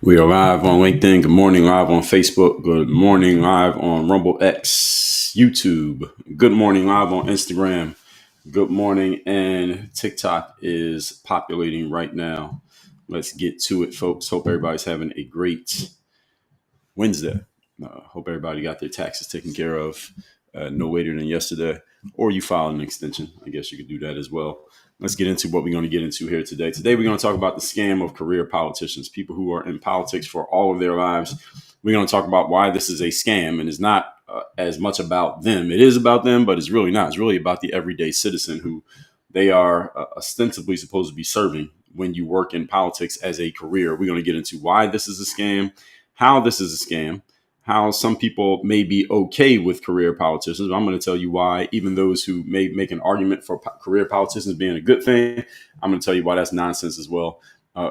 We are live on LinkedIn. Good morning, live on Facebook. Good morning, live on Rumble X, YouTube. Good morning, live on Instagram. Good morning, and TikTok is populating right now. Let's get to it, folks. Hope everybody's having a great Wednesday. Hope everybody got their taxes taken care of no later than yesterday, or you filed an extension. I guess you could do that as well. Let's get into what we're going to get into here today. Today, we're going to talk about the scam of career politicians, people who are in politics for all of their lives. We're going to talk about why this is a scam, and it's not as much about them. It is about them, but it's really not. It's really about the everyday citizen who they are ostensibly supposed to be serving when you work in politics as a career. We're going to get into why this is a scam, how this is a scam, how some people may be okay with career politicians. But I'm going to tell you why, even those who may make an argument for career politicians being a good thing, I'm going to tell you why that's nonsense as well.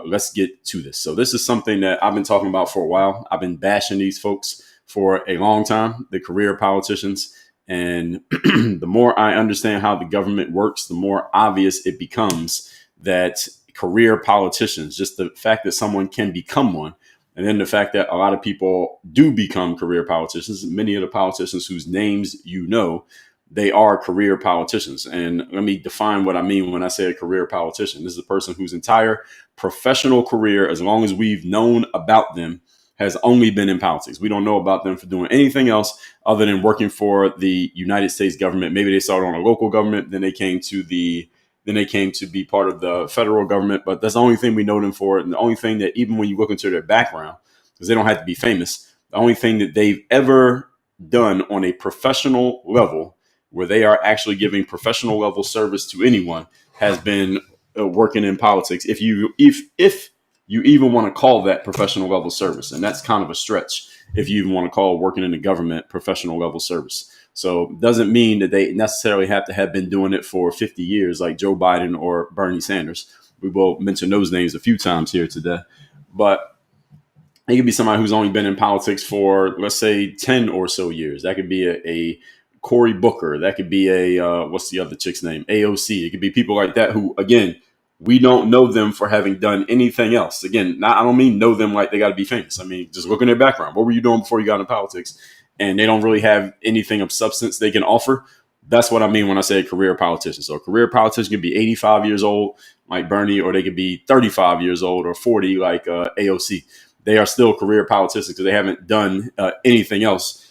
Let's get to this. So this is something that I've been talking about for a while. I've been bashing these folks for a long time, the career politicians. And the more I understand how the government works, the more obvious it becomes that career politicians, just the fact that someone can become one, and then the fact that a lot of people do become career politicians, many of the politicians whose names you know, they are career politicians. And let me define what I mean when I say a career politician. This is a person whose entire professional career, as long as we've known about them, has only been in politics. We don't know about them for doing anything else other than working for the United States government. Maybe they started on a local government, then they came to be part of the federal government. But that's the only thing we know them for. And the only thing that, even when you look into their background, because they don't have to be famous, the only thing that they've ever done on a professional level where they are actually giving professional level service to anyone has been working in politics. If you even want to call that professional level service, and that's kind of a stretch if you even want to call working in the government professional level service. So it doesn't mean that they necessarily have to have been doing it for 50 years like Joe Biden or Bernie Sanders. We will mention those names a few times here today. But it could be somebody who's only been in politics for, let's say, 10 or so years. That could be a Cory Booker. That could be what's the other chick's name? AOC. It could be people like that who, again, we don't know them for having done anything else. Again, I don't mean know them like they got to be famous. I mean, just look in their background. What were you doing before you got into politics? And they don't really have anything of substance they can offer. That's what I mean when I say a career politician. So a career politician could be 85 years old like Bernie, or they could be 35 years old or 40 like AOC. They are still career politicians because they haven't done anything else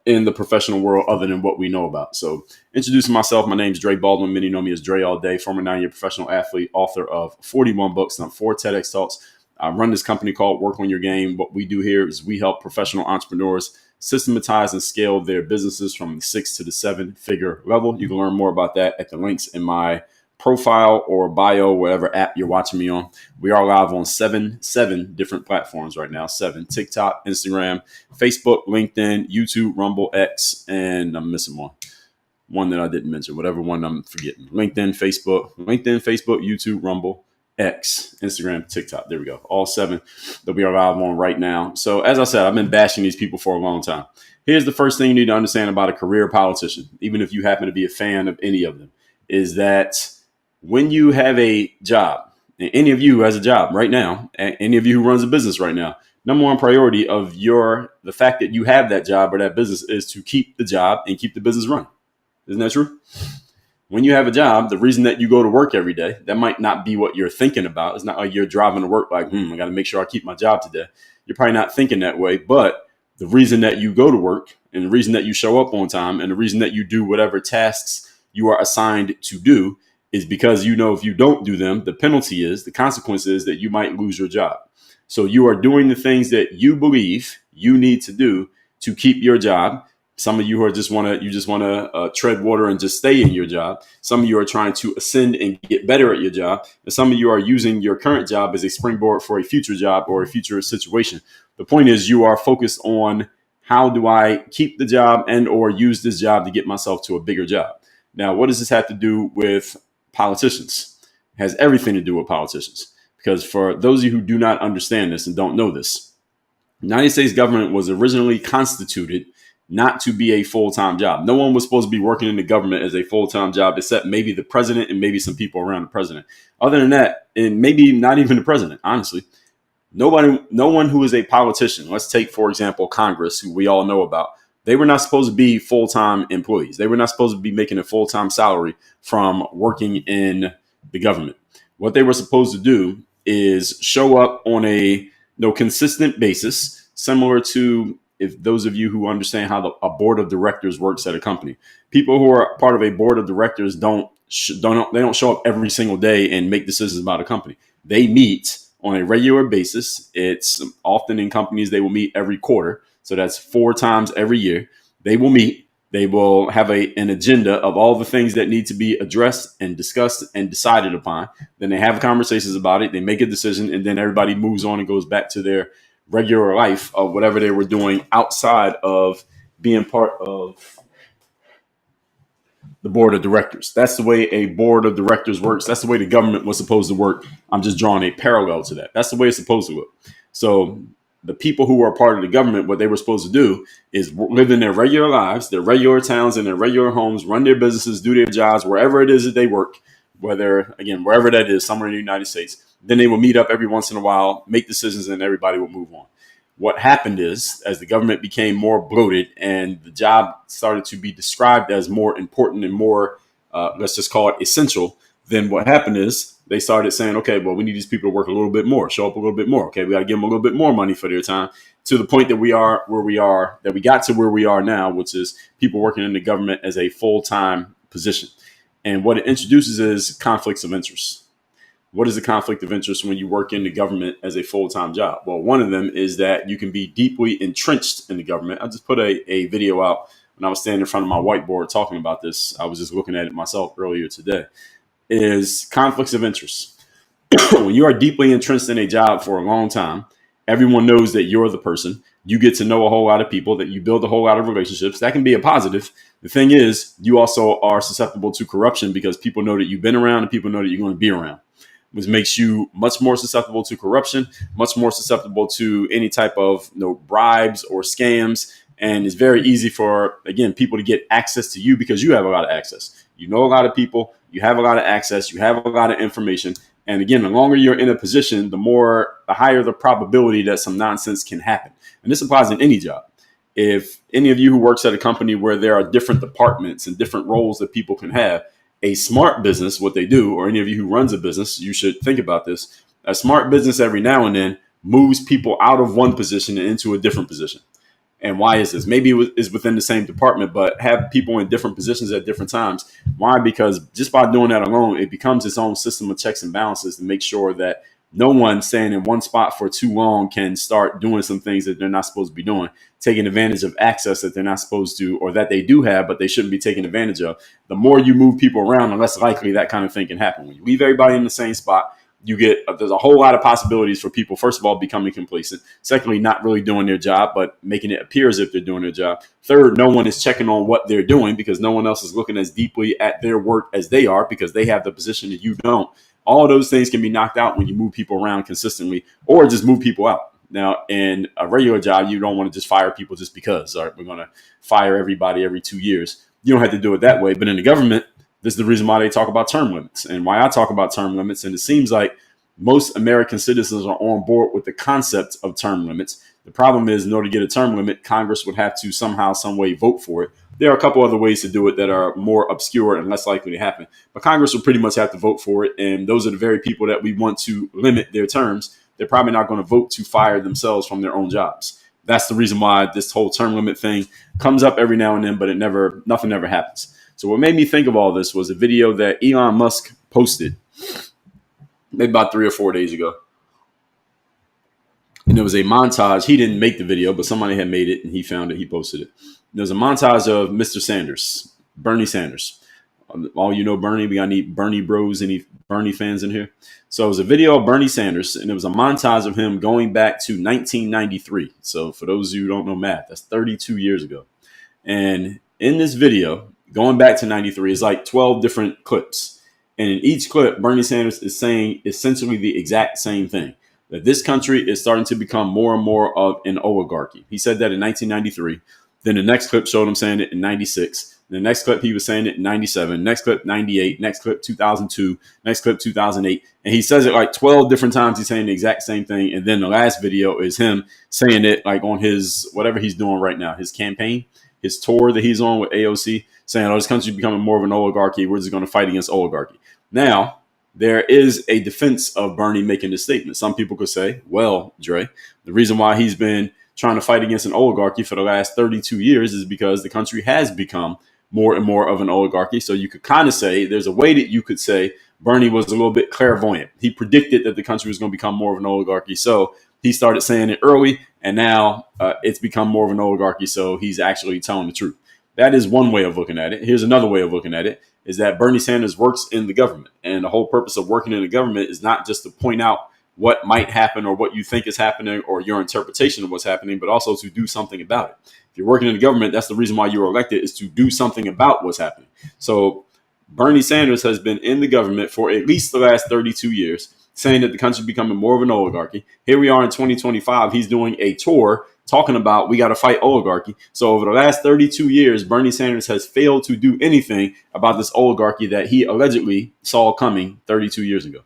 in the professional world other than what we know about. So introducing myself, my name is Dre Baldwin. Many know me as Dre all day, former 9-year professional athlete, author of 41 books and 4 TEDx talks. I run this company called Work on Your Game. What we do here is we help professional entrepreneurs systematize and scale their businesses from the 6 to the 7-figure level. You can learn more about that at the links in my profile or bio, whatever app you're watching me on. We are live on seven different platforms right now. 7: TikTok, Instagram, Facebook, LinkedIn, YouTube, Rumble, X, and I'm missing one that I didn't mention, whatever one I'm forgetting. LinkedIn, Facebook, YouTube, Rumble, X, Instagram, TikTok. There we go. All 7 that we are live on right now. So as I said, I've been bashing these people for a long time. Here's the first thing you need to understand about a career politician, even if you happen to be a fan of any of them, is that when you have a job, and any of you who has a job right now, and any of you who runs a business right now, number one priority of the fact that you have that job or that business is to keep the job and keep the business running. Isn't that true? When you have a job, the reason that you go to work every day, that might not be what you're thinking about. It's not like you're driving to work like, I got to make sure I keep my job today. You're probably not thinking that way, but the reason that you go to work and the reason that you show up on time and the reason that you do whatever tasks you are assigned to do is because you know if you don't do them, the consequence is that you might lose your job. So you are doing the things that you believe you need to do to keep your job. Some of you are just want to tread water and just stay in your job. Some of you are trying to ascend and get better at your job. And some of you are using your current job as a springboard for a future job or a future situation. The point is you are focused on how do I keep the job and or use this job to get myself to a bigger job. Now, what does this have to do with politicians? It has everything to do with politicians. Because for those of you who do not understand this and don't know this, the United States government was originally constituted not to be a full-time job. No one was supposed to be working in the government as a full-time job except maybe the president and maybe some people around the president. Other than that, and maybe not even the president, honestly, no one who is a politician, let's take, for example, Congress, who we all know about, they were not supposed to be full-time employees. They were not supposed to be making a full-time salary from working in the government. What they were supposed to do is show up on a consistent basis, similar to if those of you who understand how a board of directors works at a company. People who are part of a board of directors don't show up every single day and make decisions about a company. They meet on a regular basis. It's often in companies they will meet every quarter. So that's 4 times every year. They will meet. They will have an agenda of all the things that need to be addressed and discussed and decided upon. Then they have conversations about it. They make a decision, and then everybody moves on and goes back to their regular life of whatever they were doing outside of being part of the board of directors. That's the way a board of directors works. That's the way the government was supposed to work. I'm just drawing a parallel to that. That's the way it's supposed to work. So the people who are part of the government, what they were supposed to do is live in their regular lives, their regular towns, and their regular homes, run their businesses, do their jobs, wherever it is that they work, wherever that is, somewhere in the United States. Then they will meet up every once in a while, make decisions, and everybody will move on. What happened is, as the government became more bloated and the job started to be described as more important and more, let's just call it essential, then what happened is they started saying, okay, well, we need these people to work a little bit more, show up a little bit more. Okay, we got to give them a little bit more money for their time, to the point that we got to where we are now, which is people working in the government as a full-time position. And what it introduces is conflicts of interest. What is a conflict of interest when you work in the government as a full-time job? Well, one of them is that you can be deeply entrenched in the government. I just put a video out when I was standing in front of my whiteboard talking about this. I was just looking at it myself earlier today. Is conflicts of interest. When you are deeply entrenched in a job for a long time, everyone knows that you're the person. You get to know a whole lot of people, that you build a whole lot of relationships. That can be a positive. The thing is, you also are susceptible to corruption because people know that you've been around and people know that you're going to be around, which makes you much more susceptible to corruption, much more susceptible to any type of bribes or scams. And it's very easy for, again, people to get access to you because you have a lot of access. You know a lot of people, you have a lot of access, you have a lot of information. And again, the longer you're in a position, the higher the probability that some nonsense can happen. And this applies in any job. If any of you who works at a company where there are different departments and different roles that people can have, a smart business, what they do, or any of you who runs a business, you should think about this. A smart business every now and then moves people out of one position and into a different position. And why is this? Maybe it's within the same department, but have people in different positions at different times. Why? Because just by doing that alone, it becomes its own system of checks and balances to make sure that no one staying in one spot for too long can start doing some things that they're not supposed to be doing, taking advantage of access that they're not supposed to, or that they do have, but they shouldn't be taking advantage of. The more you move people around, the less likely that kind of thing can happen. When you leave everybody in the same spot, there's a whole lot of possibilities for people, first of all, becoming complacent. Secondly, not really doing their job, but making it appear as if they're doing their job. Third, no one is checking on what they're doing because no one else is looking as deeply at their work as they are because they have the position that you don't. All of those things can be knocked out when you move people around consistently or just move people out. Now, in a regular job, you don't want to just fire people just because, all right, we're going to fire everybody every 2 years. You don't have to do it that way. But in the government, this is the reason why they talk about term limits and why I talk about term limits. And it seems like most American citizens are on board with the concept of term limits. The problem is, in order to get a term limit, Congress would have to somehow, some way vote for it. There are a couple other ways to do it that are more obscure and less likely to happen. But Congress would pretty much have to vote for it. And those are the very people that we want to limit their terms. They're probably not going to vote to fire themselves from their own jobs. That's the reason why this whole term limit thing comes up every now and then, but nothing ever happens. So what made me think of all this was a video that Elon Musk posted maybe about 3 or 4 days ago. And there was a montage. He didn't make the video, but somebody had made it, and he found it. He posted it. There's a montage of Mr. Sanders, Bernie Sanders. All you know, Bernie. We got any Bernie bros, any Bernie fans in here? So it was a video of Bernie Sanders, and it was a montage of him going back to 1993. So for those of you who don't know math, that's 32 years ago. And in this video, going back to 93, is like 12 different clips. And in each clip, Bernie Sanders is saying essentially the exact same thing, that this country is starting to become more and more of an oligarchy. He said that in 1993. Then the next clip showed him saying it in 96. The next clip, he was saying it in 97. Next clip, 98. Next clip, 2002. Next clip, 2008. And he says it like 12 different times. He's saying the exact same thing. And then the last video is him saying it like on his, whatever he's doing right now, his campaign, his tour that he's on with AOC, saying, oh, this country is becoming more of an oligarchy. We're just going to fight against oligarchy. Now, there is a defense of Bernie making this statement. Some people could say, well, Dre, the reason why he's been trying to fight against an oligarchy for the last 32 years is because the country has become more and more of an oligarchy. So you could kind of say, there's a way that you could say Bernie was a little bit clairvoyant. He predicted that the country was going to become more of an oligarchy. So he started saying it early, and now it's become more of an oligarchy. So he's actually telling the truth. That is one way of looking at it. Here's another way of looking at it, is that Bernie Sanders works in the government. And the whole purpose of working in the government is not just to point out what might happen or what you think is happening or your interpretation of what's happening, but also to do something about it. If you're working in the government, that's the reason why you were elected, is to do something about what's happening. So Bernie Sanders has been in the government for at least the last 32 years, saying that the country is becoming more of an oligarchy. Here we are in 2025. He's doing a tour talking about we got to fight oligarchy. So over the last 32 years, Bernie Sanders has failed to do anything about this oligarchy that he allegedly saw coming 32 years ago.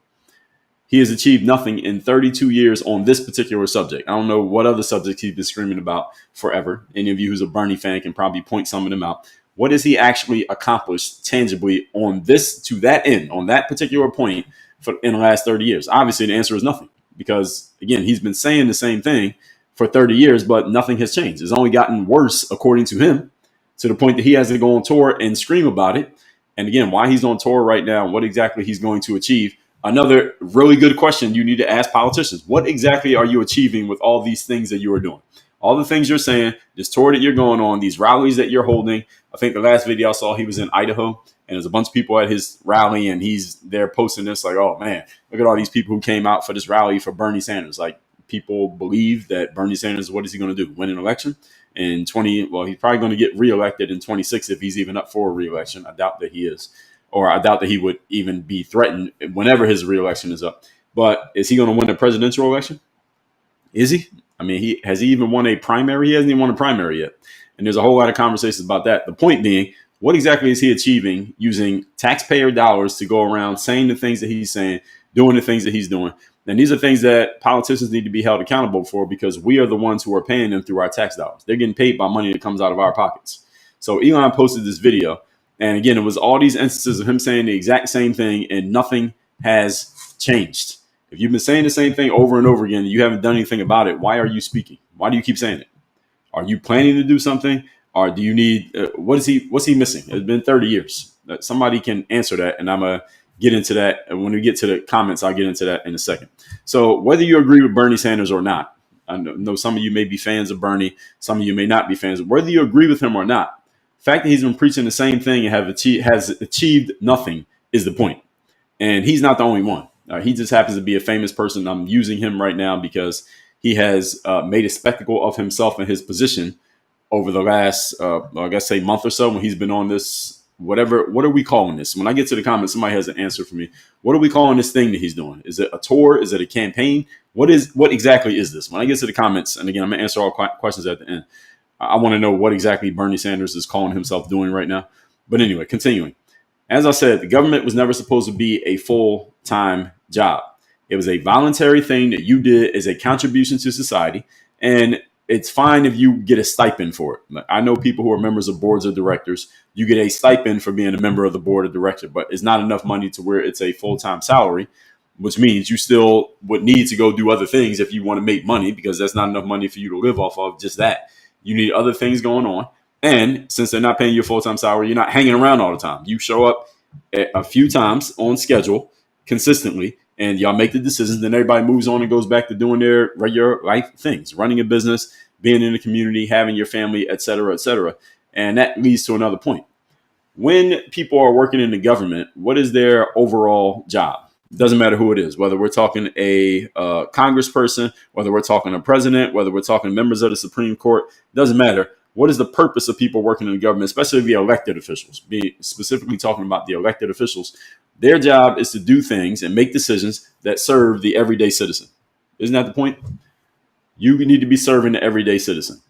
He has achieved nothing in 32 years on this particular subject. I don't know what other subjects he's been screaming about forever. Any of you who's a Bernie fan can probably point some of them out. What has he actually accomplished tangibly on this, to that end, on that particular point in the last 30 years? Obviously, the answer is nothing, because, again, he's been saying the same thing for 30 years, but nothing has changed. It's only gotten worse, according to him, to the point that he has to go on tour and scream about it. And again, why he's on tour right now, what exactly he's going to achieve. Another really good question you need to ask politicians. What exactly are you achieving with all these things that you are doing? All the things you're saying, this tour that you're going on, these rallies that you're holding. I think the last video I saw, he was in Idaho, and there's a bunch of people at his rally, and he's there posting this like, oh, man, look at all these people who came out for this rally for Bernie Sanders. Like, people believe that Bernie Sanders, what is he going to do? Win an election? In he's probably going to get reelected in 26 if he's even up for a reelection. I doubt that he is. Or I doubt that he would even be threatened whenever his reelection is up. But is he going to win a presidential election? Is he? I mean, has he even won a primary? He hasn't even won a primary yet. And there's a whole lot of conversations about that. The point being, what exactly is he achieving using taxpayer dollars to go around saying the things that he's saying, doing the things that he's doing? And these are things that politicians need to be held accountable for, because we are the ones who are paying them through our tax dollars. They're getting paid by money that comes out of our pockets. So Elon posted this video. And again, it was all these instances of him saying the exact same thing, and nothing has changed. If you've been saying the same thing over and over again, and you haven't done anything about it, why are you speaking? Why do you keep saying it? Are you planning to do something? Or do you need, what's he missing? It's been 30 years. Somebody can answer that, and I'm going to get into that. And when we get to the comments, I'll get into that in a second. So whether you agree with Bernie Sanders or not, I know some of you may be fans of Bernie, some of you may not be fans. Whether you agree with him or not, the fact that he's been preaching the same thing and has achieved nothing is the point. And he's not the only one. He just happens to be a famous person. I'm using him right now because he has made a spectacle of himself and his position over the last, I guess, say month or so, when he's been on this, whatever. What are we calling this? When I get to the comments, somebody has an answer for me. What are we calling this thing that he's doing? Is it a tour? Is it a campaign? What exactly is this? When I get to the comments, and again, I'm going to answer all questions at the end. I want to know what exactly Bernie Sanders is calling himself doing right now. But anyway, continuing. As I said, the government was never supposed to be a full-time job. It was a voluntary thing that you did as a contribution to society. And it's fine if you get a stipend for it. I know people who are members of boards of directors. You get a stipend for being a member of the board of directors, but it's not enough money to where it's a full-time salary, which means you still would need to go do other things if you want to make money, because that's not enough money for you to live off of just that. You need other things going on. And since they're not paying you a full-time salary, you're not hanging around all the time. You show up a few times on schedule consistently, and y'all make the decisions. Then everybody moves on and goes back to doing their regular life things, running a business, being in the community, having your family, et cetera, et cetera. And that leads to another point. When people are working in the government, what is their overall job? It doesn't matter who it is, whether we're talking a congressperson, whether we're talking a president, whether we're talking members of the Supreme Court, it doesn't matter. What is the purpose of people working in the government, especially the elected officials? Specifically talking about the elected officials, their job is to do things and make decisions that serve the everyday citizen. Isn't that the point? You need to be serving the everyday citizen.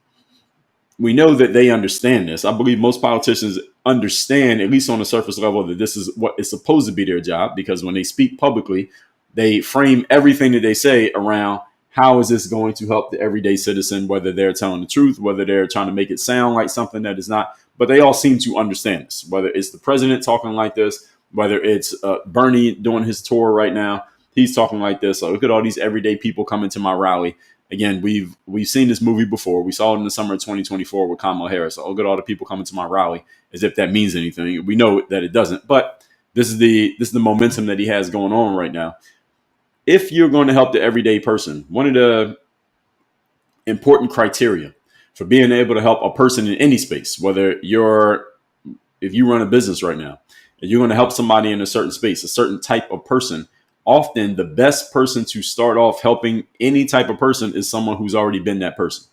We know that they understand this. I believe most politicians understand, at least on the surface level, that this is what is supposed to be their job, because when they speak publicly, they frame everything that they say around how is this going to help the everyday citizen, whether they're telling the truth, whether they're trying to make it sound like something that is not. But they all seem to understand this, whether it's the president talking like this, whether it's Bernie doing his tour right now, he's talking like this. So look at all these everyday people coming to my rally. Again, we've seen this movie before. We saw it in the summer of 2024 with Kamala Harris. So look at all the people coming to my rally, as if that means anything. We know that it doesn't, but this is the momentum that he has going on right now. If you're going to help the everyday person, one of the important criteria for being able to help a person in any space, whether if you run a business right now, and you're going to help somebody in a certain space, a certain type of person, often the best person to start off helping any type of person is someone who's already been that person.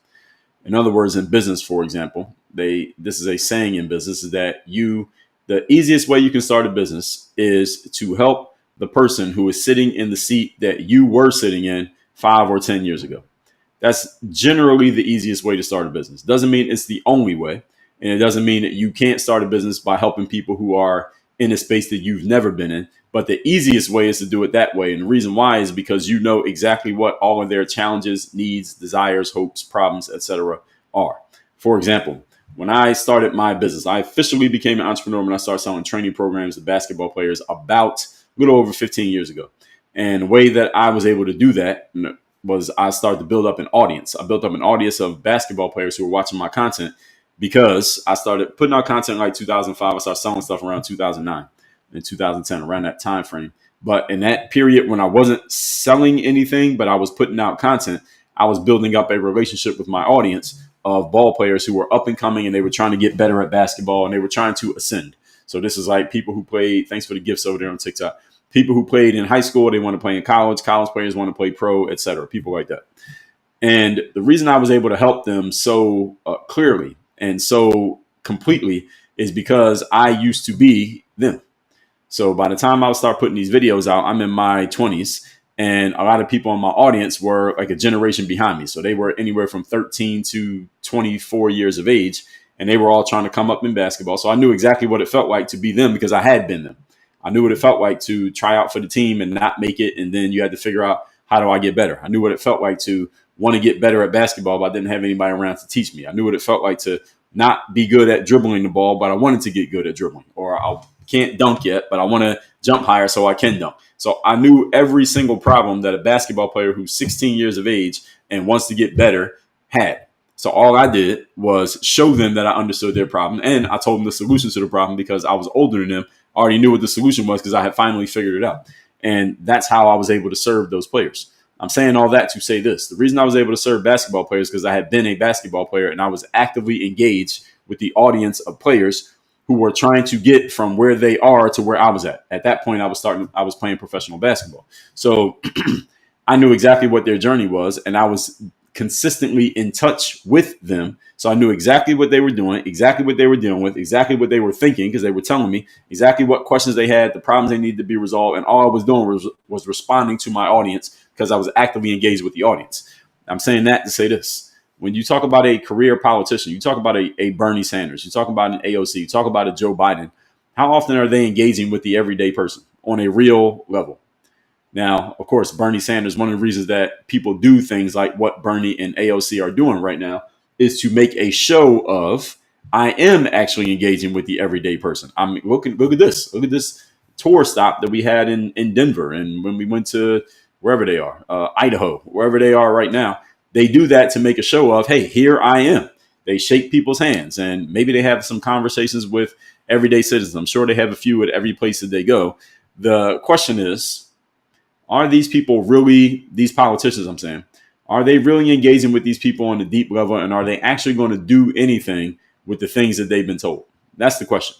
In other words, in business, for example, this is a saying in business, is that the easiest way you can start a business is to help the person who is sitting in the seat that you were sitting in 5 or 10 years ago. That's generally the easiest way to start a business. Doesn't mean it's the only way. And it doesn't mean that you can't start a business by helping people who are in a space that you've never been in. But the easiest way is to do it that way. And the reason why is because you know exactly what all of their challenges, needs, desires, hopes, problems, etc. are. For example, when I started my business, I officially became an entrepreneur when I started selling training programs to basketball players about a little over 15 years ago. And the way that I was able to do that was I started to build up an audience. I built up an audience of basketball players who were watching my content, because I started putting out content in like 2005. I started selling stuff around 2009 and 2010, around that time frame. But in that period when I wasn't selling anything, but I was putting out content, I was building up a relationship with my audience of ball players who were up and coming, and they were trying to get better at basketball, and they were trying to ascend. So this is like people who played, thanks for the gifts over there on TikTok, people who played in high school, they want to play in college players want to play pro, etc. People like that. And the reason I was able to help them so clearly and so completely is because I used to be them. So by the time I would start putting these videos out, I'm in my 20s, and a lot of people in my audience were like a generation behind me. So they were anywhere from 13 to 24 years of age, and they were all trying to come up in basketball. So I knew exactly what it felt like to be them, because I had been them. I knew what it felt like to try out for the team and not make it, and then you had to figure out, how do I get better? I knew what it felt like to want to get better at basketball, but I didn't have anybody around to teach me. I knew what it felt like to not be good at dribbling the ball, but I wanted to get good at dribbling. Or I can't dunk yet, but I want to jump higher so I can dunk. So I knew every single problem that a basketball player who's 16 years of age and wants to get better had. So all I did was show them that I understood their problem, and I told them the solution to the problem, because I was older than them. I already knew what the solution was because I had finally figured it out. And that's how I was able to serve those players. I'm saying all that to say this. The reason I was able to serve basketball players is because I had been a basketball player, and I was actively engaged with the audience of players who were trying to get from where they are to where I was at. At that point, I was playing professional basketball. So I knew exactly what their journey was, and I was consistently in touch with them. So I knew exactly what they were doing, exactly what they were dealing with, exactly what they were thinking, because they were telling me exactly what questions they had, the problems they needed to be resolved. And all I was doing was responding to my audience, because I was actively engaged with the audience. I'm saying that to say this. When you talk about a career politician, you talk about a Bernie Sanders, you talk about an AOC, you talk about a Joe Biden, how often are they engaging with the everyday person on a real level? Now, of course, Bernie Sanders, one of the reasons that people do things like what Bernie and AOC are doing right now is to make a show of, I am actually engaging with the everyday person. I mean, look at this. Look at this tour stop that we had in Denver. And when we went to wherever they are, Idaho, wherever they are right now, they do that to make a show of, hey, here I am. They shake people's hands, and maybe they have some conversations with everyday citizens. I'm sure they have a few at every place that they go. The question is, are these people really, these politicians, I'm saying, are they really engaging with these people on a deep level, and are they actually going to do anything with the things that they've been told? That's the question.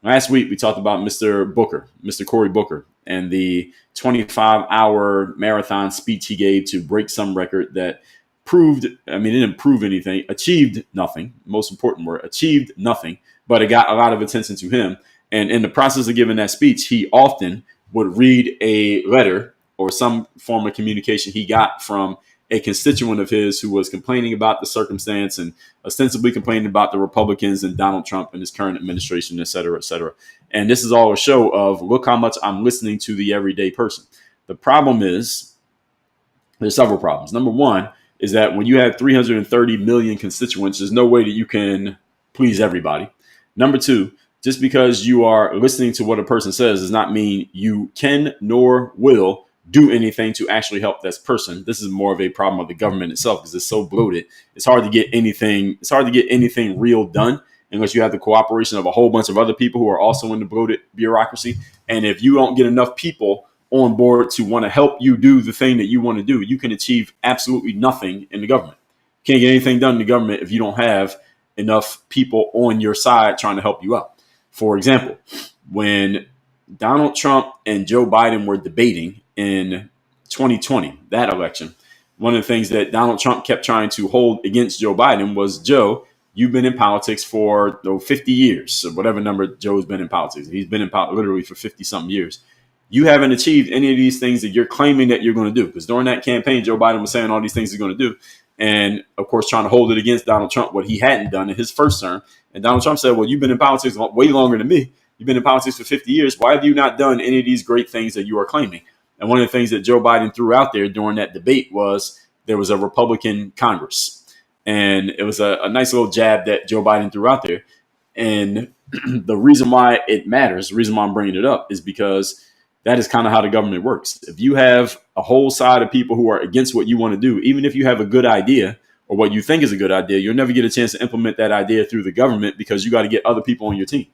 Last week, we talked about Mr. Cory Booker, and the 25-hour marathon speech he gave to break some record that proved, I mean, it didn't prove anything, achieved nothing. Most important word, achieved nothing, but it got a lot of attention to him. And in the process of giving that speech, he often would read a letter or some form of communication he got from a constituent of his who was complaining about the circumstance and ostensibly complaining about the Republicans and Donald Trump and his current administration, et cetera, et cetera. And this is all a show of look how much I'm listening to the everyday person. The problem is there's several problems. Number one is that when you have 330 million constituents, there's no way that you can please everybody. Number two, just because you are listening to what a person says does not mean you can nor will do anything to actually help this person. This is more of a problem of the government itself because it's so bloated. It's hard to get anything. It's hard to get anything real done unless you have the cooperation of a whole bunch of other people who are also in the bloated bureaucracy. And if you don't get enough people on board to want to help you do the thing that you want to do, you can achieve absolutely nothing in the government. You can't get anything done in the government if you don't have enough people on your side trying to help you out. For example, when Donald Trump and Joe Biden were debating in 2020, that election, one of the things that Donald Trump kept trying to hold against Joe Biden was, Joe, you've been in politics for 50 years, so whatever number Joe's been in politics. He's been in politics literally for 50 something years. You haven't achieved any of these things that you're claiming that you're going to do. Because during that campaign, Joe Biden was saying all these things he's going to do. And of course, trying to hold it against Donald Trump, what he hadn't done in his first term. And Donald Trump said, well, you've been in politics way longer than me. You've been in politics for 50 years. Why have you not done any of these great things that you are claiming? And one of the things that Joe Biden threw out there during that debate was there was a Republican Congress. And it was a nice little jab that Joe Biden threw out there. And the reason why it matters, the reason why I'm bringing it up is because that is kind of how the government works. If you have a whole side of people who are against what you want to do, even if you have a good idea or what you think is a good idea, you'll never get a chance to implement that idea through the government because you got to get other people on your team.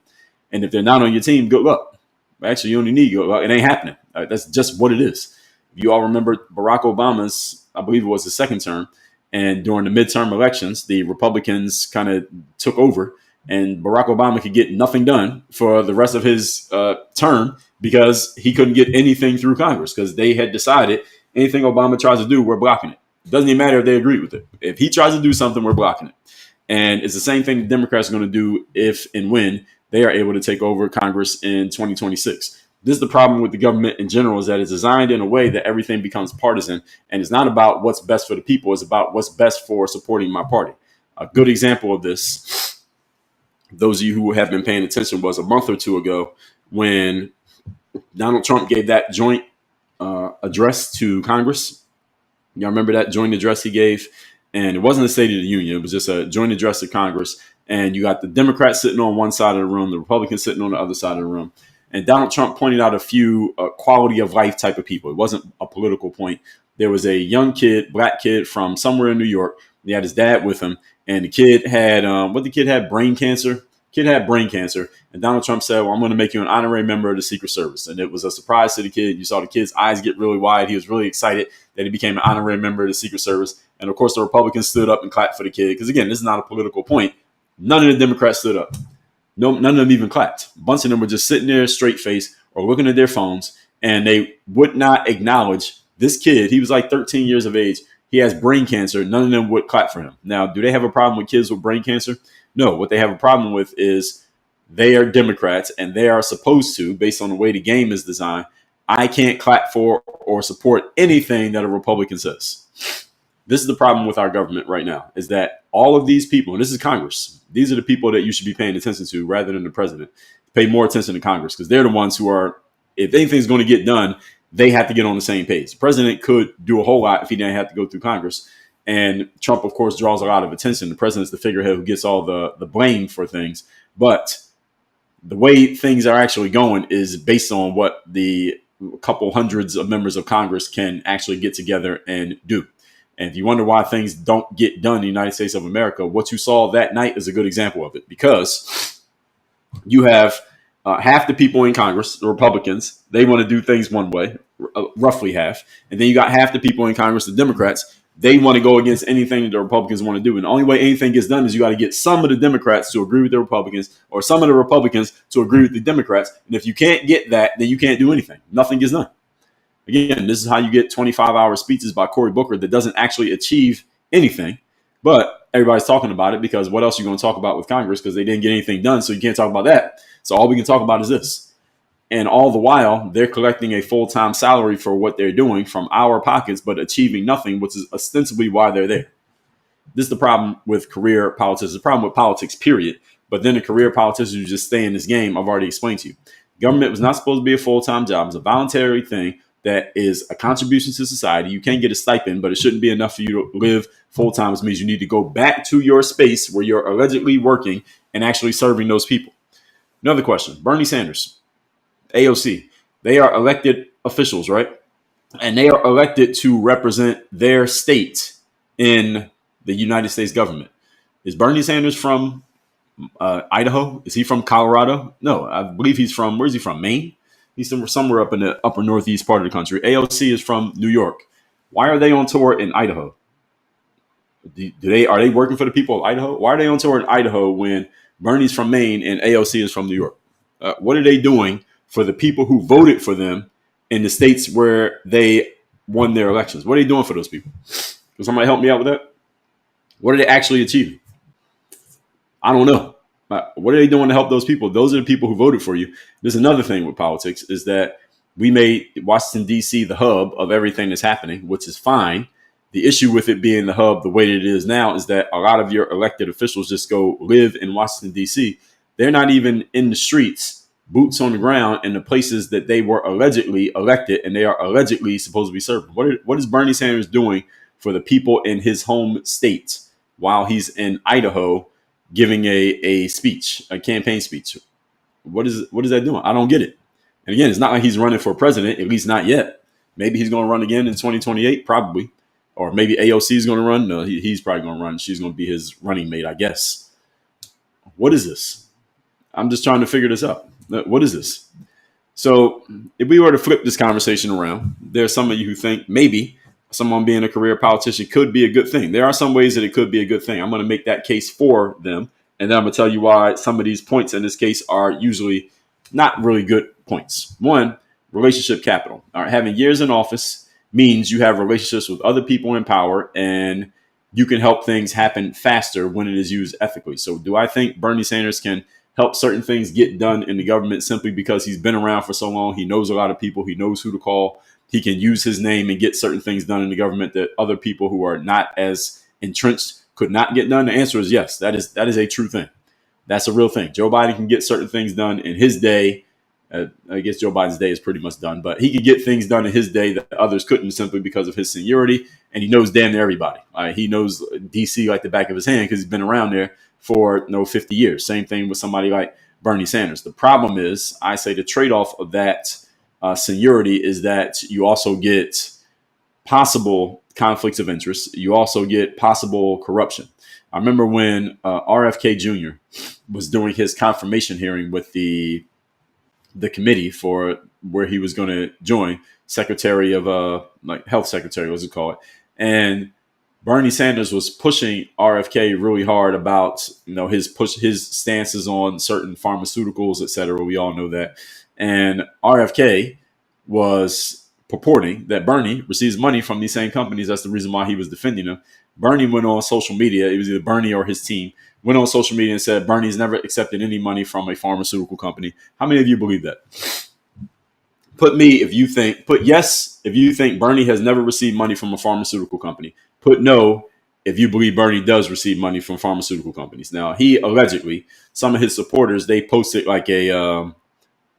And if they're not on your team, good luck. Actually, you only need good luck. It ain't happening. That's just what it is. You all remember Barack Obama's, I believe it was the second term. And during the midterm elections, the Republicans kind of took over and Barack Obama could get nothing done for the rest of his term because he couldn't get anything through Congress because they had decided anything Obama tries to do, we're blocking it. It doesn't even matter if they agree with it. If he tries to do something, we're blocking it. And it's the same thing the Democrats are going to do if and when they are able to take over Congress in 2026. This is the problem with the government in general, is that it's designed in a way that everything becomes partisan. And it's not about what's best for the people. It's about what's best for supporting my party. A good example of this, those of you who have been paying attention, was a month or two ago when Donald Trump gave that joint address to Congress. Y'all remember that joint address he gave? And it wasn't a State of the Union. It was just a joint address to Congress. And you got the Democrats sitting on one side of the room, the Republicans sitting on the other side of the room. And Donald Trump pointed out a few quality of life type of people. It wasn't a political point. There was a young kid, black kid from somewhere in New York. He had his dad with him. And the kid had, brain cancer. Kid had brain cancer. And Donald Trump said, well, I'm going to make you an honorary member of the Secret Service. And it was a surprise to the kid. You saw the kid's eyes get really wide. He was really excited that he became an honorary member of the Secret Service. And of course, the Republicans stood up and clapped for the kid. Because again, this is not a political point. None of the Democrats stood up. No, none of them even clapped. A bunch of them were just sitting there straight faced or looking at their phones. And they would not acknowledge this kid. He was like 13 years of age. He has brain cancer. None of them would clap for him. Now, do they have a problem with kids with brain cancer? No, what they have a problem with is they are Democrats and they are supposed to, based on the way the game is designed, I can't clap for or support anything that a Republican says. This is the problem with our government right now, is that all of these people, and this is Congress, these are the people that you should be paying attention to rather than the president. Pay more attention to Congress because they're the ones who are, if anything's going to get done, they have to get on the same page. The president could do a whole lot if he didn't have to go through Congress. And Trump, of course, draws a lot of attention. The president's the figurehead who gets all the blame for things. But the way things are actually going is based on what the couple hundreds of members of Congress can actually get together and do. And if you wonder why things don't get done in the United States of America, what you saw that night is a good example of it. Because you have Half the people in Congress, the Republicans, they want to do things one way, roughly half. And then you got half the people in Congress, the Democrats, they want to go against anything that the Republicans want to do. And the only way anything gets done is you got to get some of the Democrats to agree with the Republicans or some of the Republicans to agree with the Democrats. And if you can't get that, then you can't do anything. Nothing gets done. Again, this is how you get 25-hour speeches by Cory Booker that doesn't actually achieve anything. But everybody's talking about it because what else are you going to talk about with Congress? Because they didn't get anything done, so you can't talk about that. So all we can talk about is this. And all the while, they're collecting a full-time salary for what they're doing from our pockets, but achieving nothing, which is ostensibly why they're there. This is the problem with career politics. The problem with politics, period. But then the career politicians who just stay in this game, I've already explained to you. Government was not supposed to be a full-time job. It's a voluntary thing that is a contribution to society. You can get a stipend, but it shouldn't be enough for you to live full-time, which means you need to go back to your space where you're allegedly working and actually serving those people. Another question, Bernie Sanders, AOC, they are elected officials, right? And they are elected to represent their state in the United States government. Is Bernie Sanders from Idaho? Is he from Colorado? No, I believe he's from, where's he from? Maine? He's somewhere up in the upper northeast part of the country. AOC is from New York. Why are they on tour in Idaho? Are they working for the people of Idaho? Why are they on tour in Idaho when Bernie's from Maine and AOC is from New York? What are they doing for the people who voted for them in the states where they won their elections? What are they doing for those people? Can somebody help me out with that? What are they actually achieving? I don't know. What are they doing to help those people? Those are the people who voted for you. There's another thing with politics is that we made Washington, D.C. the hub of everything that's happening, which is fine. The issue with it being the hub the way that it is now is that a lot of your elected officials just go live in Washington, D.C. They're not even in the streets, boots on the ground in the places that they were allegedly elected and they are allegedly supposed to be serving. What is Bernie Sanders doing for the people in his home state while he's in Idaho giving a speech, a campaign speech? What is that doing? I don't get it. And again, it's not like he's running for president, at least not yet. Maybe he's going to run again in 2028, probably. Or maybe AOC is going to run. No, he's probably going to run. She's going to be his running mate, I guess. What is this? I'm just trying to figure this out. What is this? So if we were to flip this conversation around, there's some of you who think maybe someone being a career politician could be a good thing. There are some ways that it could be a good thing. I'm going to make that case for them. And then I'm going to tell you why some of these points in this case are usually not really good points. One, relationship capital. All right, having years in office means you have relationships with other people in power and you can help things happen faster when it is used ethically. So do I think Bernie Sanders can help certain things get done in the government simply because he's been around for so long? He knows a lot of people. He knows who to call. He can use his name and get certain things done in the government that other people who are not as entrenched could not get done. The answer is yes. That is a true thing. That's a real thing. Joe Biden can get certain things done in his day. I guess Joe Biden's day is pretty much done, but he could get things done in his day that others couldn't simply because of his seniority. And he knows damn near everybody. He knows DC like the back of his hand because he's been around there for 50 years. Same thing with somebody like Bernie Sanders. The problem is, I say the trade-off of that seniority is that you also get possible conflicts of interest. You also get possible corruption. I remember when RFK Jr. was doing his confirmation hearing with the committee for where he was going to join, Secretary of Health Secretary, what's it called? And Bernie Sanders was pushing RFK really hard about his stances on certain pharmaceuticals, et cetera. We all know that. And RFK was purporting that Bernie receives money from these same companies. That's the reason why he was defending them. Bernie went on social media. It was either Bernie or his team went on social media and said Bernie's never accepted any money from a pharmaceutical company. How many of you believe that? Put yes if you think Bernie has never received money from a pharmaceutical company. Put no if you believe Bernie does receive money from pharmaceutical companies. Now, he allegedly, some of his supporters, they posted like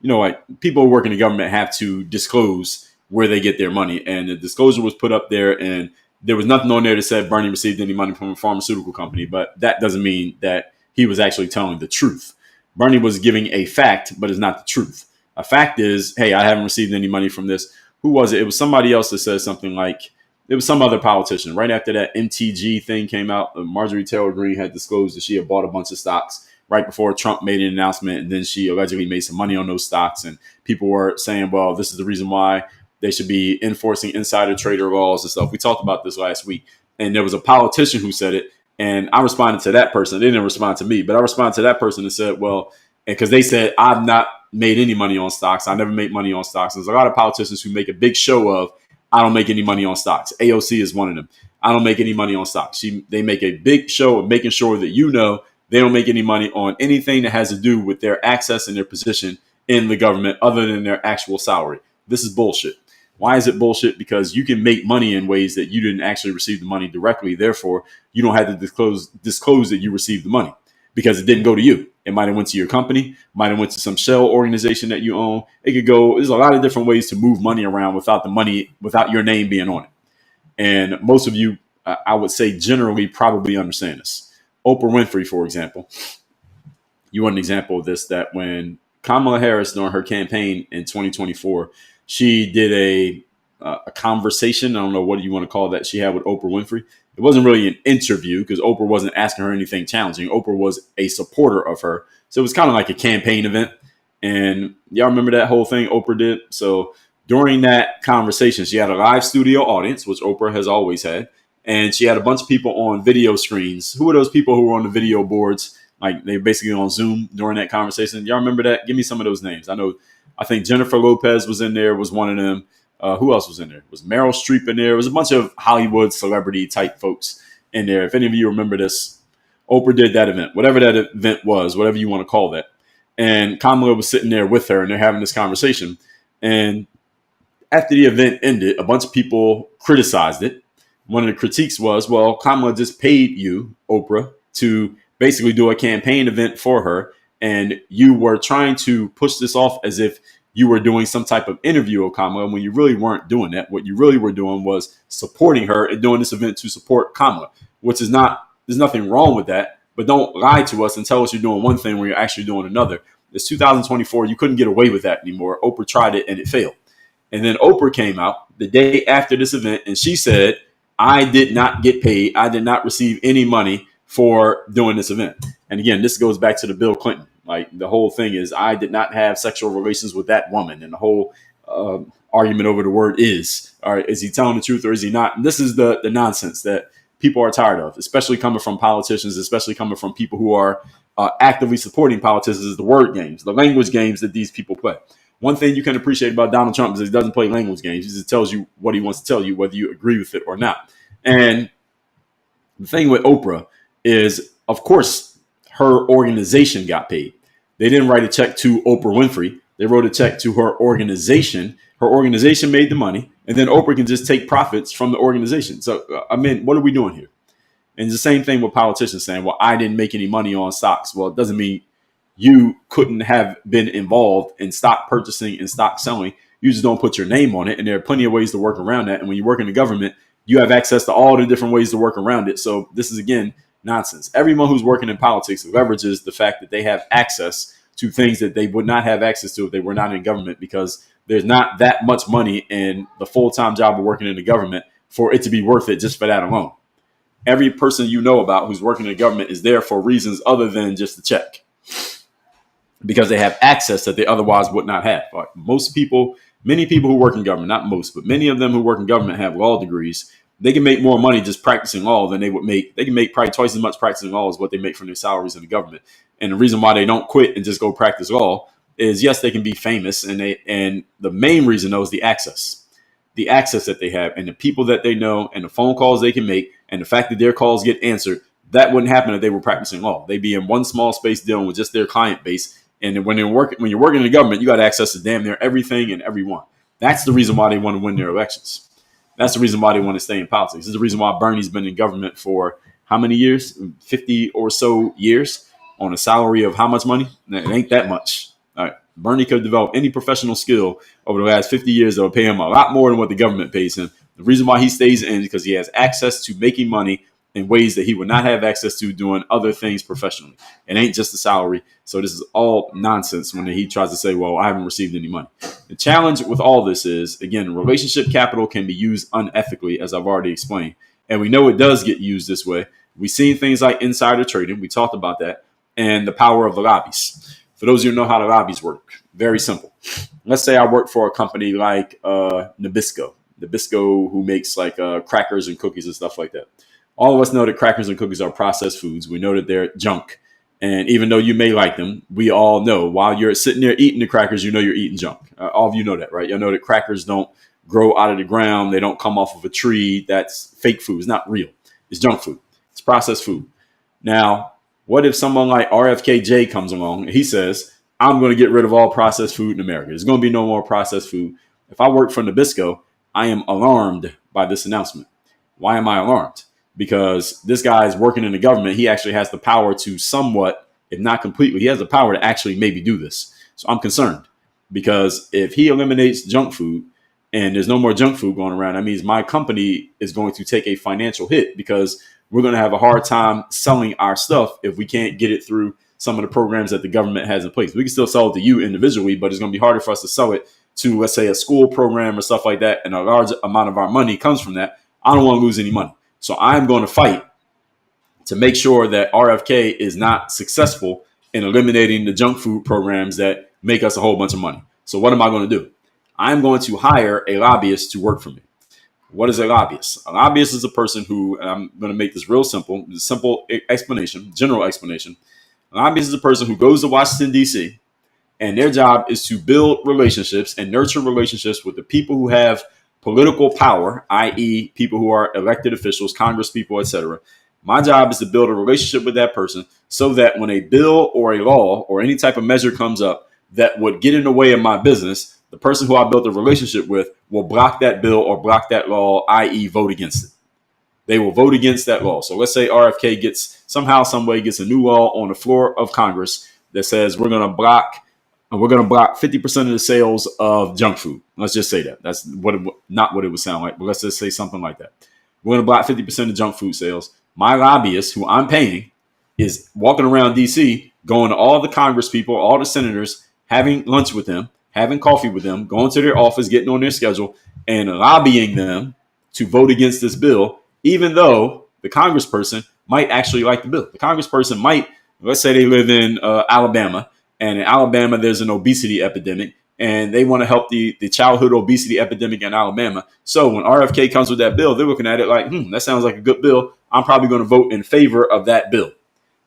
like people who work in the government have to disclose where they get their money. And the disclosure was put up there and there was nothing on there that said Bernie received any money from a pharmaceutical company, but that doesn't mean that he was actually telling the truth. Bernie was giving a fact, but it's not the truth. A fact is, hey, I haven't received any money from this. Who was it? It was somebody else that said something like, it was some other politician. Right after that MTG thing came out, Marjorie Taylor Greene had disclosed that she had bought a bunch of stocks right before Trump made an announcement. And then she allegedly made some money on those stocks. And people were saying, well, this is the reason why they should be enforcing insider trader laws and stuff. We talked about this last week. And there was a politician who said it. And I responded to that person. They didn't respond to me, but I responded to that person and said, well, because they said, I've not made any money on stocks. I never make money on stocks. There's a lot of politicians who make a big show of, I don't make any money on stocks. AOC is one of them. I don't make any money on stocks. They make a big show of making sure that they don't make any money on anything that has to do with their access and their position in the government other than their actual salary. This is bullshit. Why is it bullshit? Because you can make money in ways that you didn't actually receive the money directly. Therefore, you don't have to disclose that you received the money because it didn't go to you. It might have went to your company, might have went to some shell organization that you own. It could go, there's a lot of different ways to move money around without your name being on it. And most of you, I would say generally probably understand this. Oprah Winfrey, for example, you want an example of this, that when Kamala Harris during her campaign in 2024, she did a conversation. I don't know what you want to call that. She had with Oprah Winfrey. It wasn't really an interview because Oprah wasn't asking her anything challenging. Oprah was a supporter of her. So it was kind of like a campaign event. And y'all remember that whole thing Oprah did? So during that conversation, she had a live studio audience, which Oprah has always had. And she had a bunch of people on video screens. Who are those people who were on the video boards? Like they basically on Zoom during that conversation. Y'all remember that? Give me some of those names. I think Jennifer Lopez was in there, was one of them. Who else was in there? Was Meryl Streep in there? It was a bunch of Hollywood celebrity type folks in there. If any of you remember this, Oprah did that event, whatever that event was, whatever you want to call that. And Kamala was sitting there with her and they're having this conversation. And after the event ended, a bunch of people criticized it. One of the critiques was, well, Kamala just paid you, Oprah, to basically do a campaign event for her. And you were trying to push this off as if you were doing some type of interview of Kamala when you really weren't doing that. What you really were doing was supporting her and doing this event to support Kamala, which is not, there's nothing wrong with that. But don't lie to us and tell us you're doing one thing when you're actually doing another. It's 2024. You couldn't get away with that anymore. Oprah tried it and it failed. And then Oprah came out the day after this event and she said, I did not get paid. I did not receive any money for doing this event. And again, this goes back to the Bill Clinton. Like the whole thing is, I did not have sexual relations with that woman. And the whole argument over the word is, all right, is he telling the truth or is he not? And this is the nonsense that people are tired of, especially coming from politicians, especially coming from people who are actively supporting politicians, is the word games, the language games that these people play. One thing you can appreciate about Donald Trump is he doesn't play language games. He just tells you what he wants to tell you, whether you agree with it or not. And the thing with Oprah is, of course, her organization got paid. They didn't write a check to Oprah Winfrey. They wrote a check to her organization. Her organization made the money, and then Oprah can just take profits from the organization. So, I mean, what are we doing here? And it's the same thing with politicians saying, well, I didn't make any money on stocks. Well, it doesn't mean you couldn't have been involved in stock purchasing and stock selling. You just don't put your name on it. And there are plenty of ways to work around that. And when you work in the government, you have access to all the different ways to work around it. So this is, again, nonsense. Everyone who's working in politics leverages the fact that they have access to things that they would not have access to if they were not in government, because there's not that much money in the full-time job of working in the government for it to be worth it just for that alone. Every person you know about who's working in the government is there for reasons other than just the check, because they have access that they otherwise would not have. Like most people, many people who work in government, not most, but many of them who work in government have law degrees. They can make more money just practicing law than they would make. They can make probably twice as much practicing law as what they make from their salaries in the government. And the reason why they don't quit and just go practice law is, yes, they can be famous. And the main reason, though, is the access that they have and the people that they know and the phone calls they can make and the fact that their calls get answered. That wouldn't happen if they were practicing law. They'd be in one small space dealing with just their client base. And when you're working in the government, you got access to damn near everything and everyone. That's the reason why they want to win their elections. That's the reason why they want to stay in politics. This is the reason why Bernie's been in government for how many years? 50 or so years on a salary of how much money? It ain't that much. All right. Bernie could develop any professional skill over the last 50 years that will pay him a lot more than what the government pays him. The reason why he stays in is because he has access to making money in ways that he would not have access to doing other things professionally. It ain't just the salary. So this is all nonsense when he tries to say, well, I haven't received any money. The challenge with all this is, again, relationship capital can be used unethically, as I've already explained. And we know it does get used this way. We've seen things like insider trading. We talked about that. and the power of the lobbies. For those of you who know how the lobbies work, very simple. Let's say I work for a company like Nabisco, who makes like crackers and cookies and stuff like that. All of us know that crackers and cookies are processed foods. We know that they're junk. And even though you may like them, we all know while you're sitting there eating the crackers, you know you're eating junk. All of you know that, right? You know that crackers don't grow out of the ground. They don't come off of a tree. That's fake food. It's not real. It's junk food. It's processed food. Now, what if someone like RFKJ comes along and he says, I'm going to get rid of all processed food in America. There's going to be no more processed food. If I work for Nabisco, I am alarmed by this announcement. Why am I alarmed? Because this guy is working in the government. He actually has the power to somewhat, if not completely, he has the power to actually maybe do this. So I'm concerned because if he eliminates junk food and there's no more junk food going around, that means my company is going to take a financial hit because we're going to have a hard time selling our stuff if we can't get it through some of the programs that the government has in place. We can still sell it to you individually, but it's going to be harder for us to sell it to, let's say, a school program or stuff like that. And a large amount of our money comes from that. I don't want to lose any money. So I'm going to fight to make sure that RFK is not successful in eliminating the junk food programs that make us a whole bunch of money. So what am I going to do? I'm going to hire a lobbyist to work for me. What is a lobbyist? A lobbyist is a person who, and I'm going to make this real simple, explanation, general explanation. A lobbyist is a person who goes to Washington, D.C., and their job is to build relationships and nurture relationships with the people who have political power, i.e. people who are elected officials, Congress people, etc. My job is to build a relationship with that person so that when a bill or a law or any type of measure comes up that would get in the way of my business, the person who I built a relationship with will block that bill or block that law, i.e. vote against it. They will vote against that law. So let's say RFK gets somehow, some way gets a new law on the floor of Congress that says we're going to block 50% of the sales of junk food. Let's just say that. That's not what it would sound like, but let's just say something like that. We're going to block 50% of junk food sales. My lobbyist, who I'm paying, is walking around D.C., going to all the Congress people, all the senators, having lunch with them, having coffee with them, going to their office, getting on their schedule, and lobbying them to vote against this bill, even though the congressperson might actually like the bill. The congressperson might, let's say they live in Alabama, and in Alabama there's an obesity epidemic, and they want to help the childhood obesity epidemic in Alabama. So when RFK comes with that bill, they're looking at it like, that sounds like a good bill. I'm probably going to vote in favor of that bill.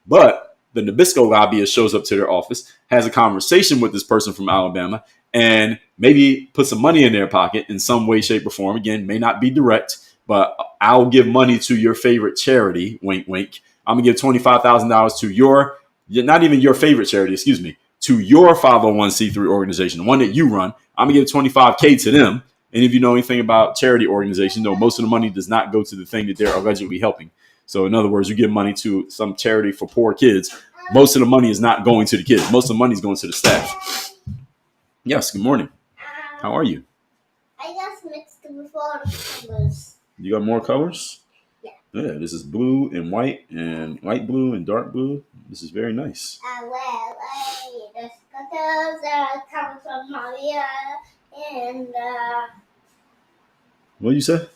But the Nabisco lobbyist shows up to their office, has a conversation with this person from Alabama, and maybe put some money in their pocket in some way, shape, or form. Again, may not be direct, but I'll give money to your favorite charity, wink, wink. I'm going to give $25,000 to your, not even your favorite charity, excuse me, to your 501c3 organization, the one that you run. I'm going to give $25K to them. And if you know anything about charity organizations, know most of the money does not go to the thing that they're allegedly helping. So in other words, you give money to some charity for poor kids. Most of the money is not going to the kids. Most of the money is going to the staff. Yes, good morning. How are you? I just mixed with all the colors. You got more colors? Yeah. Yeah, this is blue and white and light blue and dark blue. This is very nice. The colors come from Maria and What did you say?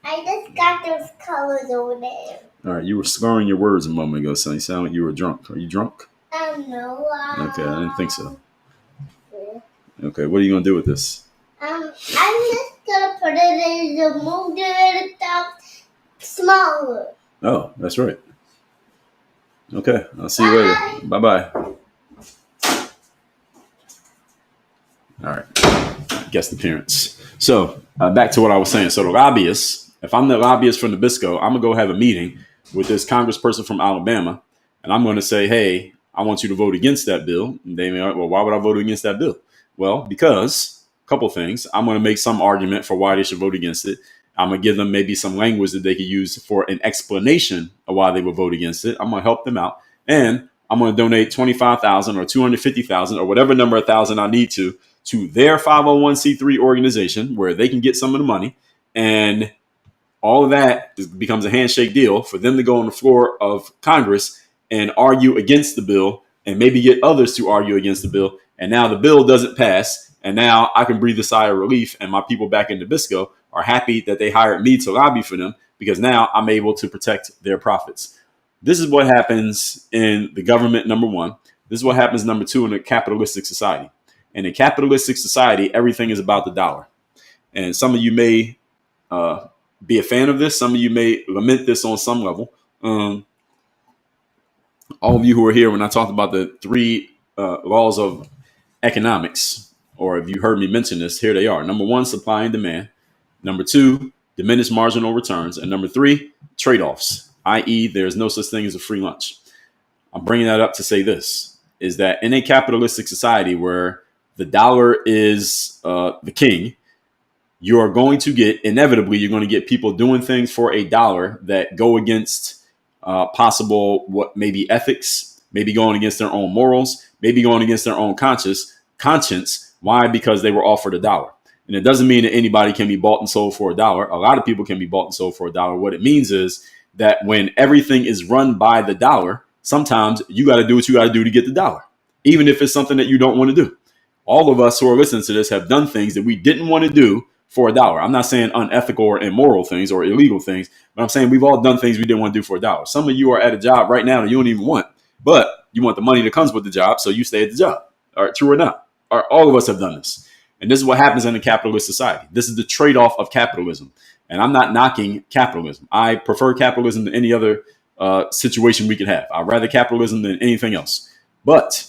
I just got those colors over there. All right, you were slurring your words a moment ago, son. You sound like you were drunk. Are you drunk? No. Okay, I didn't think so. Okay, what are you gonna do with this? I'm just gonna put it in the molded stuff smaller. Oh, that's right. Okay, I'll see you later. Bye-bye. All right, guest appearance. So back to what I was saying. So the lobbyists, if I'm the lobbyist from Nabisco, I'm gonna go have a meeting with this congressperson from Alabama, and I'm gonna say, hey, I want you to vote against that bill. And they may, well, why would I vote against that bill? Well, because a couple things. I'm going to make some argument for why they should vote against it. I'm going to give them maybe some language that they could use for an explanation of why they would vote against it. I'm going to help them out. And I'm going to donate $25,000 or $250,000 or whatever number of thousand I need to their 501c3 organization where they can get some of the money. And all of that becomes a handshake deal for them to go on the floor of Congress and argue against the bill and maybe get others to argue against the bill. And now the bill doesn't pass. And now I can breathe a sigh of relief. And my people back in Nabisco are happy that they hired me to lobby for them because now I'm able to protect their profits. This is what happens in the government, number one. This is what happens, number two, in a capitalistic society. In a capitalistic society, everything is about the dollar. And some of you may be a fan of this. Some of you may lament this on some level. All of you who are here when I talked about the three laws of economics, or if you heard me mention this, here they are. Number one, supply and demand. Number two, diminished marginal returns. And number three, trade-offs, i.e., there's no such thing as a free lunch. I'm bringing that up to say this, is that in a capitalistic society where the dollar is the king, you are going to get, inevitably, you're going to get people doing things for a dollar that go against possible, what maybe ethics, maybe going against their own morals, maybe going against their own conscience. Why? Because they were offered a dollar. And it doesn't mean that anybody can be bought and sold for a dollar. A lot of people can be bought and sold for a dollar. What it means is that when everything is run by the dollar, sometimes you got to do what you got to do to get the dollar, even if it's something that you don't want to do. All of us who are listening to this have done things that we didn't want to do for a dollar. I'm not saying unethical or immoral things or illegal things, but I'm saying we've all done things we didn't want to do for a dollar. Some of you are at a job right now that you don't even want, but you want the money that comes with the job, so you stay at the job. All right, true or not? All of us have done this. And this is what happens in a capitalist society. This is the trade-off of capitalism. And I'm not knocking capitalism. I prefer capitalism to any other situation we could have. I'd rather capitalism than anything else. But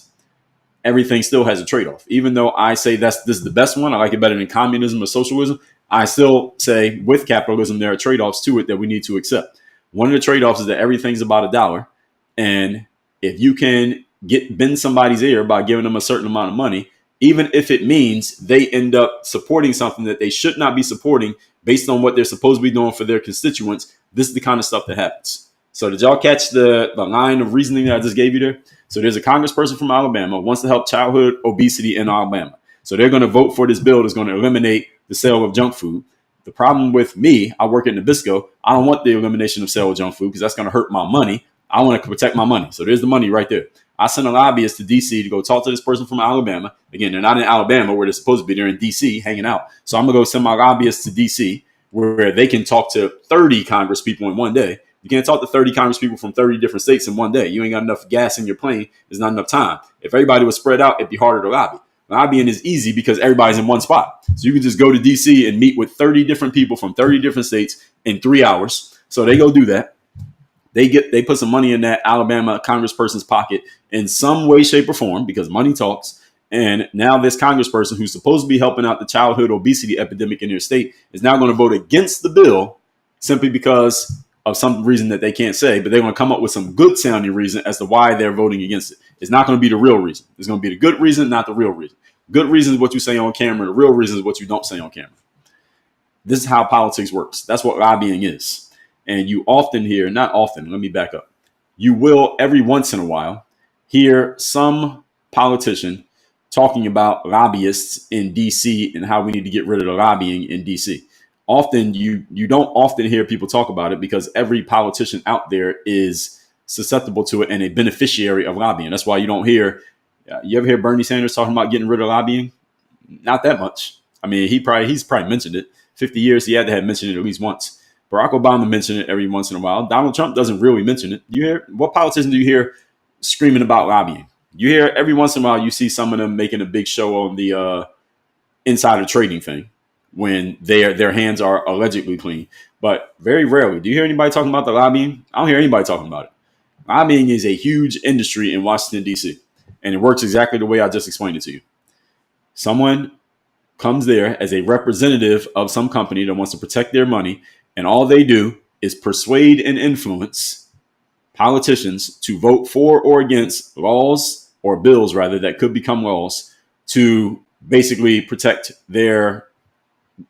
everything still has a trade-off. Even though I say this is the best one, I like it better than communism or socialism, I still say with capitalism, there are trade-offs to it that we need to accept. One of the trade-offs is that everything's about a dollar. And if you can bend somebody's ear by giving them a certain amount of money, even if it means they end up supporting something that they should not be supporting based on what they're supposed to be doing for their constituents, this is the kind of stuff that happens. So did y'all catch the line of reasoning that I just gave you there? So there's a congressperson from Alabama who wants to help childhood obesity in Alabama. So they're going to vote for this bill that's going to eliminate the sale of junk food. The problem with me, I work at Nabisco. I don't want the elimination of sale of junk food because that's going to hurt my money. I want to protect my money. So there's the money right there. I sent a lobbyist to D.C. to go talk to this person from Alabama. Again, they're not in Alabama where they're supposed to be. They're in D.C. hanging out. So I'm going to go send my lobbyist to D.C. where they can talk to 30 Congress people in one day. You can't talk to 30 Congress people from 30 different states in one day. You ain't got enough gas in your plane. There's not enough time. If everybody was spread out, it'd be harder to lobby. Lobbying is easy because everybody's in one spot. So you can just go to D.C. and meet with 30 different people from 30 different states in 3 hours. So they go do that. They put some money in that Alabama congressperson's pocket in some way, shape, or form because money talks. And now this congressperson who's supposed to be helping out the childhood obesity epidemic in their state is now going to vote against the bill simply because of some reason that they can't say, but they're going to come up with some good sounding reason as to why they're voting against it. It's not going to be the real reason. It's going to be the good reason, not the real reason. Good reason is what you say on camera. The real reason is what you don't say on camera. This is how politics works. That's what lobbying is. And you often hear, not often, let me back up. You will every once in a while hear some politician talking about lobbyists in DC and how we need to get rid of the lobbying in DC. Often you don't often hear people talk about it because every politician out there is susceptible to it and a beneficiary of lobbying. That's why you don't hear, you ever hear Bernie Sanders talking about getting rid of lobbying? Not that much. I mean, he's probably mentioned it. 50 years, he had to have mentioned it at least once. Barack Obama mentioned it every once in a while. Donald Trump doesn't really mention it. You hear, what politician do you hear screaming about lobbying? You hear every once in a while, you see some of them making a big show on the insider trading thing when their hands are allegedly clean. But very rarely do you hear anybody talking about the lobbying. I don't hear anybody talking about it. Lobbying is a huge industry in Washington, D.C., and it works exactly the way I just explained it to you. Someone comes there as a representative of some company that wants to protect their money, and all they do is persuade and influence politicians to vote for or against laws or bills, rather, that could become laws to basically protect their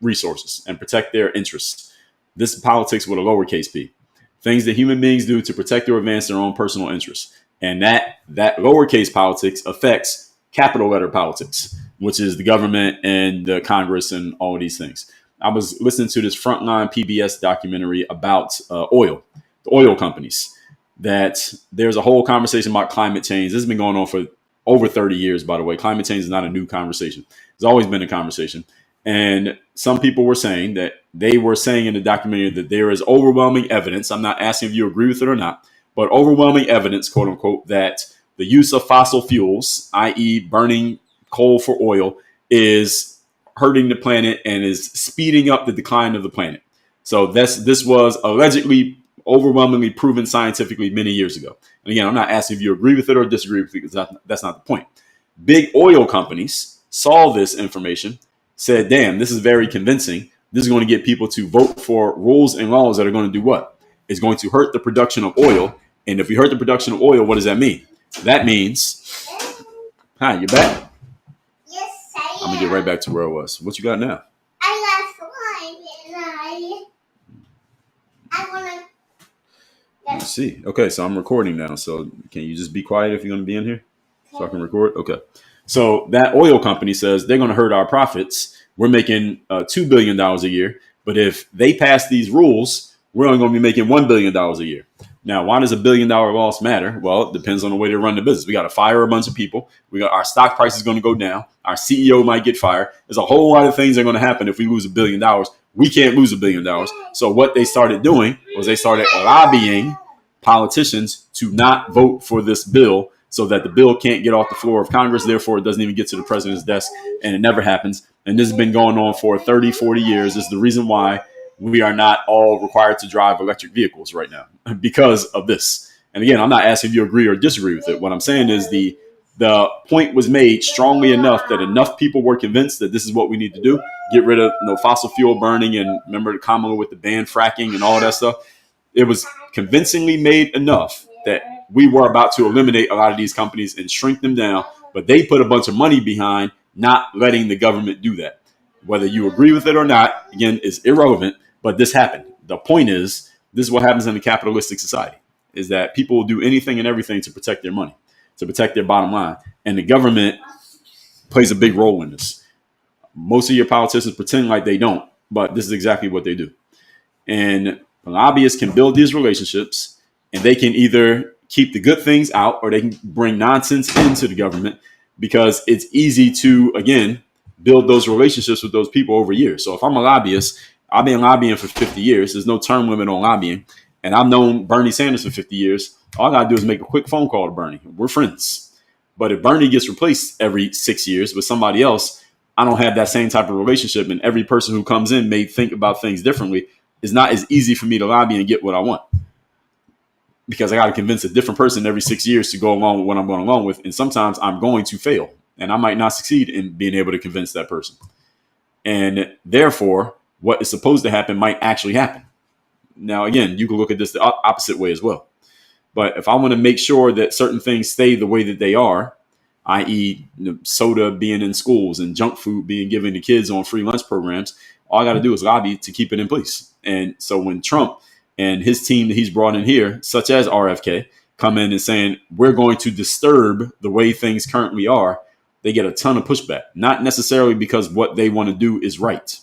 resources and protect their interests. This is politics with a lowercase p. Things that human beings do to protect or advance their own personal interests. And that lowercase politics affects capital letter politics, which is the government and the Congress and all of these things. I was listening to this Frontline PBS documentary about the oil companies, that there's a whole conversation about climate change. This has been going on for over 30 years, by the way. Climate change is not a new conversation. It's always been a conversation. And some people were saying that they were saying in the documentary that there is overwhelming evidence. I'm not asking if you agree with it or not, but overwhelming evidence, quote unquote, that the use of fossil fuels, i.e., burning coal for oil, is hurting the planet and is speeding up the decline of the planet. So this was allegedly overwhelmingly proven scientifically many years ago. And again, I'm not asking if you agree with it or disagree with it, because that's not the point. Big oil companies saw this information, said, damn, this is very convincing. This is going to get people to vote for rules and laws that are going to do what? It's going to hurt the production of oil. And if we hurt the production of oil, what does that mean? That means, hi, you're back? Yes, I am. I'm going to get right back to where I was. What you got now? I got slime and I want to. Let's see. Okay, so I'm recording now. So can you just be quiet if you're going to be in here? So I can record? Okay. So that oil company says they're going to hurt our profits. We're making $2 billion a year. But if they pass these rules, we're only going to be making $1 billion a year. Now, why does $1 billion loss matter? Well, it depends on the way they run the business. We got to fire a bunch of people. Our stock price is going to go down. Our CEO might get fired. There's a whole lot of things that are going to happen if we lose $1 billion. We can't lose $1 billion. So what they started doing was they started lobbying politicians to not vote for this bill, so that the bill can't get off the floor of Congress. Therefore, it doesn't even get to the president's desk, and it never happens. And this has been going on for 30, 40 years. This is the reason why we are not all required to drive electric vehicles right now, because of this. And again, I'm not asking if you agree or disagree with it. What I'm saying is the point was made strongly enough that enough people were convinced that this is what we need to do. Get rid of fossil fuel burning, and remember the Kamala with the ban fracking and all that stuff. It was convincingly made enough that we were about to eliminate a lot of these companies and shrink them down, but they put a bunch of money behind not letting the government do that. Whether you agree with it or not, again, is irrelevant, but this happened. The point is, this is what happens in a capitalistic society, is that people will do anything and everything to protect their money, to protect their bottom line. And the government plays a big role in this. Most of your politicians pretend like they don't, but this is exactly what they do. And lobbyists can build these relationships, and they can either keep the good things out or they can bring nonsense into the government, because it's easy to, again, build those relationships with those people over years. So if I'm a lobbyist, I've been lobbying for 50 years. There's no term limit on lobbying. And I've known Bernie Sanders for 50 years. All I got to do is make a quick phone call to Bernie. We're friends. But if Bernie gets replaced every 6 years with somebody else, I don't have that same type of relationship. And every person who comes in may think about things differently. It's not as easy for me to lobby and get what I want, because I got to convince a different person every 6 years to go along with what I'm going along with. And sometimes I'm going to fail, and I might not succeed in being able to convince that person. And therefore, what is supposed to happen might actually happen. Now, again, you can look at this the opposite way as well. But if I want to make sure that certain things stay the way that they are, i.e., soda being in schools and junk food being given to kids on free lunch programs, all I got to do is lobby to keep it in place. And so when Trump and his team that he's brought in here, such as RFK, come in and saying, we're going to disturb the way things currently are, they get a ton of pushback. Not necessarily because what they want to do is right,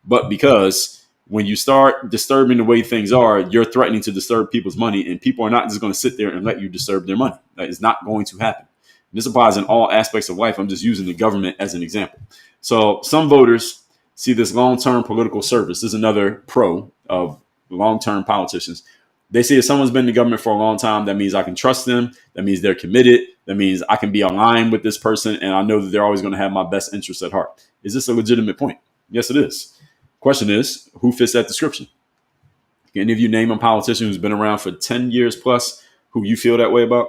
but because when you start disturbing the way things are, you're threatening to disturb people's money, and people are not just going to sit there and let you disturb their money. That is not going to happen. This applies in all aspects of life. I'm just using the government as an example. So some voters see this long-term political service. This is another pro of long-term politicians. They see if someone's been in the government for a long time, that means I can trust them. That means they're committed. That means I can be aligned with this person, and I know that they're always going to have my best interests at heart. Is this a legitimate point? Yes, it is. Question is, who fits that description? Can any of you name a politician who's been around for 10 years plus who you feel that way about?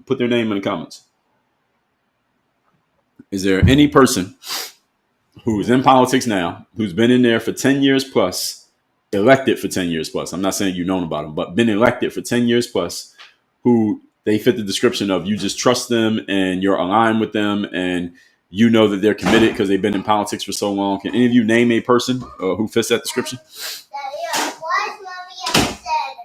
Put their name in the comments. Is there any person who is in politics now, who's been in there for 10 years plus, elected for 10 years plus? I'm not saying you've known about them, but been elected for 10 years plus, who they fit the description of you just trust them and you're aligned with them and you know that they're committed because they've been in politics for so long. Can any of you name a person who fits that description? Daddy, what Mommy said?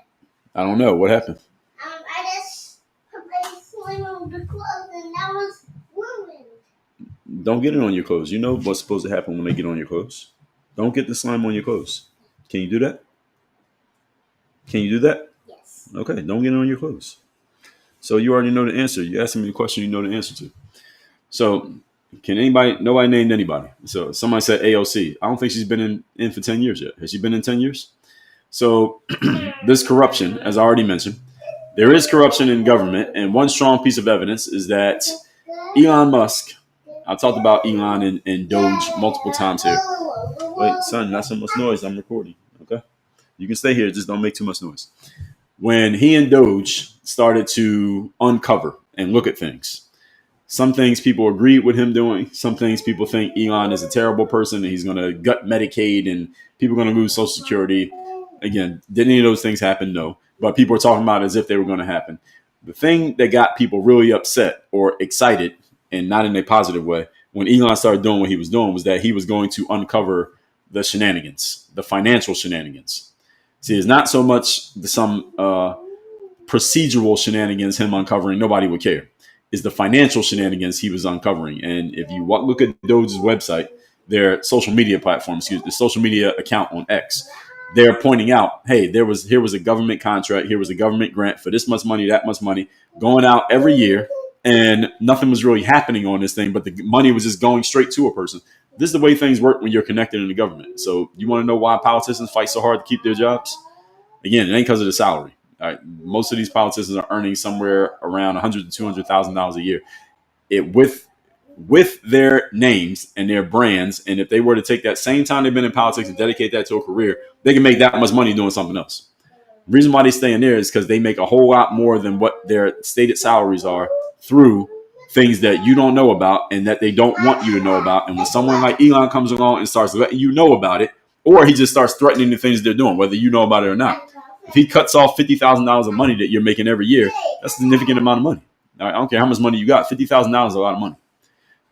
I don't know. What happened? I just put my slime on the clothes and that was ruined. Don't get it on your clothes. You know what's supposed to happen when they get on your clothes. Don't get the slime on your clothes. Can you do that? Can you do that? Yes. Okay, don't get it on your clothes. So you already know the answer. You asked me the question you know the answer to. So can nobody named anybody. So somebody said AOC. I don't think she's been in for 10 years yet. Has she been in 10 years? So this corruption, as I already mentioned, There is corruption in government, and one strong piece of evidence is that Elon Musk. I talked about Elon and Doge multiple times here. Wait, son, not so much noise. I'm recording. Okay, you can stay here. Just don't make too much noise. When he and Doge started to uncover and look at things, some things people agreed with him doing. Some things people think Elon is a terrible person and he's going to gut Medicaid and people are going to lose Social Security. Again, did any of those things happen? No. But people are talking about it as if they were going to happen. The thing that got people really upset or excited, and not in a positive way, when Elon started doing what he was doing was that he was going to uncover the shenanigans, the financial shenanigans. See, it's not so much some procedural shenanigans him uncovering. Nobody would care. Is the financial shenanigans he was uncovering. And if you look at Doge's website, their social media platform, the social media account on X, they're pointing out, hey, here was a government contract, here was a government grant for this much money, that much money, going out every year, and nothing was really happening on this thing, but the money was just going straight to a person. This is the way things work when you're connected in the government. So you want to know why politicians fight so hard to keep their jobs? Again, it ain't because of the salary. All right, most of these politicians are earning somewhere around $100,000 to $200,000 a year. With their names and their brands, and if they were to take that same time they've been in politics and dedicate that to a career, they can make that much money doing something else. The reason why they stay in there is because they make a whole lot more than what their stated salaries are through things that you don't know about and that they don't want you to know about. And when someone like Elon comes along and starts letting you know about it, or he just starts threatening the things they're doing, whether you know about it or not. If he cuts off $50,000 of money that you're making every year, that's a significant amount of money. I don't care how much money you got. $50,000 is a lot of money.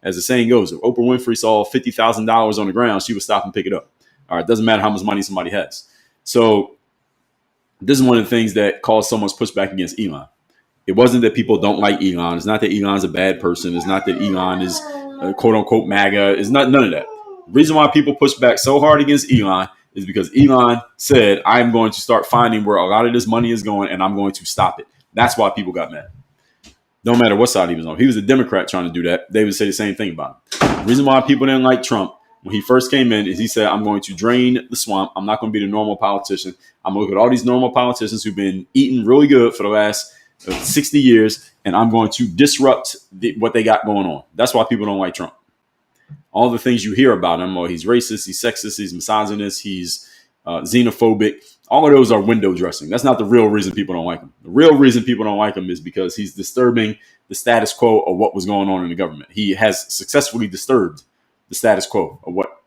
As the saying goes, if Oprah Winfrey saw $50,000 on the ground, she would stop and pick it up. All right, it doesn't matter how much money somebody has. So this is one of the things that caused so much pushback against Elon. It wasn't that people don't like Elon. It's not that Elon's a bad person. It's not that Elon is quote unquote MAGA. It's not none of that. The reason why people push back so hard against Elon is because Elon said, I'm going to start finding where a lot of this money is going and I'm going to stop it. That's why people got mad. No matter what side he was on. If he was a Democrat trying to do that, they would say the same thing about him. The reason why people didn't like Trump when he first came in is he said, I'm going to drain the swamp. I'm not going to be the normal politician. I'm going to look at all these normal politicians who've been eating really good for the last 60 years, and I'm going to disrupt what they got going on. That's why people don't like Trump. All the things you hear about him, he's racist, he's sexist, he's misogynist, he's xenophobic. All of those are window dressing. That's not the real reason people don't like him. The real reason people don't like him is because he's disturbing the status quo of what was going on in the government. He has successfully disturbed the status quo of what